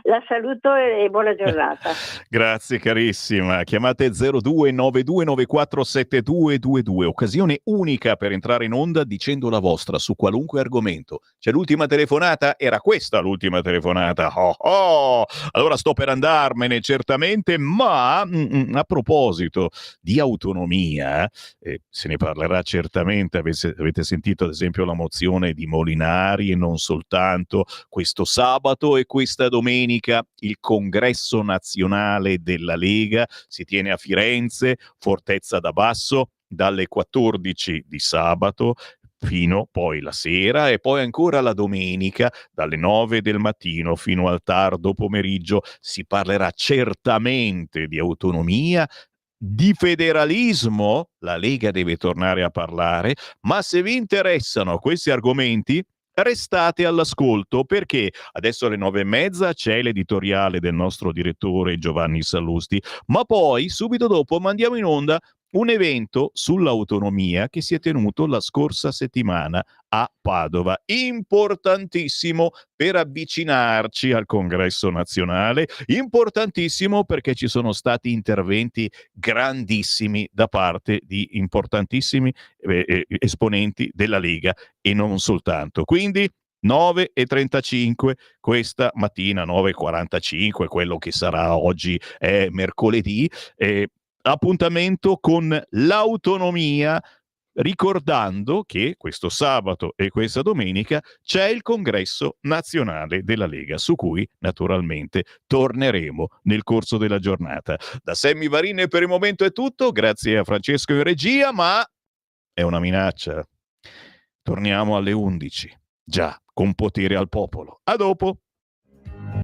La saluto e buona giornata. Grazie carissima. Chiamate 0292947222. Occasione unica per entrare in onda dicendo la vostra su qualunque argomento. C'è l'ultima telefonata? Era questa l'ultima telefonata. Oh, oh. Allora sto per andarmene certamente, ma a proposito di autonomia, se ne parlerà certamente. Avete sentito ad esempio la mozione di Molinari e non soltanto questo sabato e questa domenica il congresso nazionale della Lega si tiene a Firenze, Fortezza da Basso, dalle 14 di sabato fino poi la sera e poi ancora la domenica dalle 9 del mattino fino al tardo pomeriggio. Si parlerà certamente di autonomia, di federalismo, la Lega deve tornare a parlare, ma se vi interessano questi argomenti restate all'ascolto, perché adesso alle 9:30 c'è l'editoriale del nostro direttore Giovanni Sallusti, ma poi subito dopo mandiamo in onda un evento sull'autonomia che si è tenuto la scorsa settimana a Padova, importantissimo per avvicinarci al congresso nazionale, importantissimo perché ci sono stati interventi grandissimi da parte di importantissimi esponenti della Lega e non soltanto. Quindi 9:35 questa mattina, 9:45, quello che sarà oggi è mercoledì, appuntamento con l'autonomia, ricordando che questo sabato e questa domenica c'è il congresso nazionale della Lega, su cui naturalmente torneremo nel corso della giornata. Da Sammy Varin per il momento è tutto, grazie a Francesco in regia, ma è una minaccia. Torniamo alle 11, già con potere al popolo. A dopo!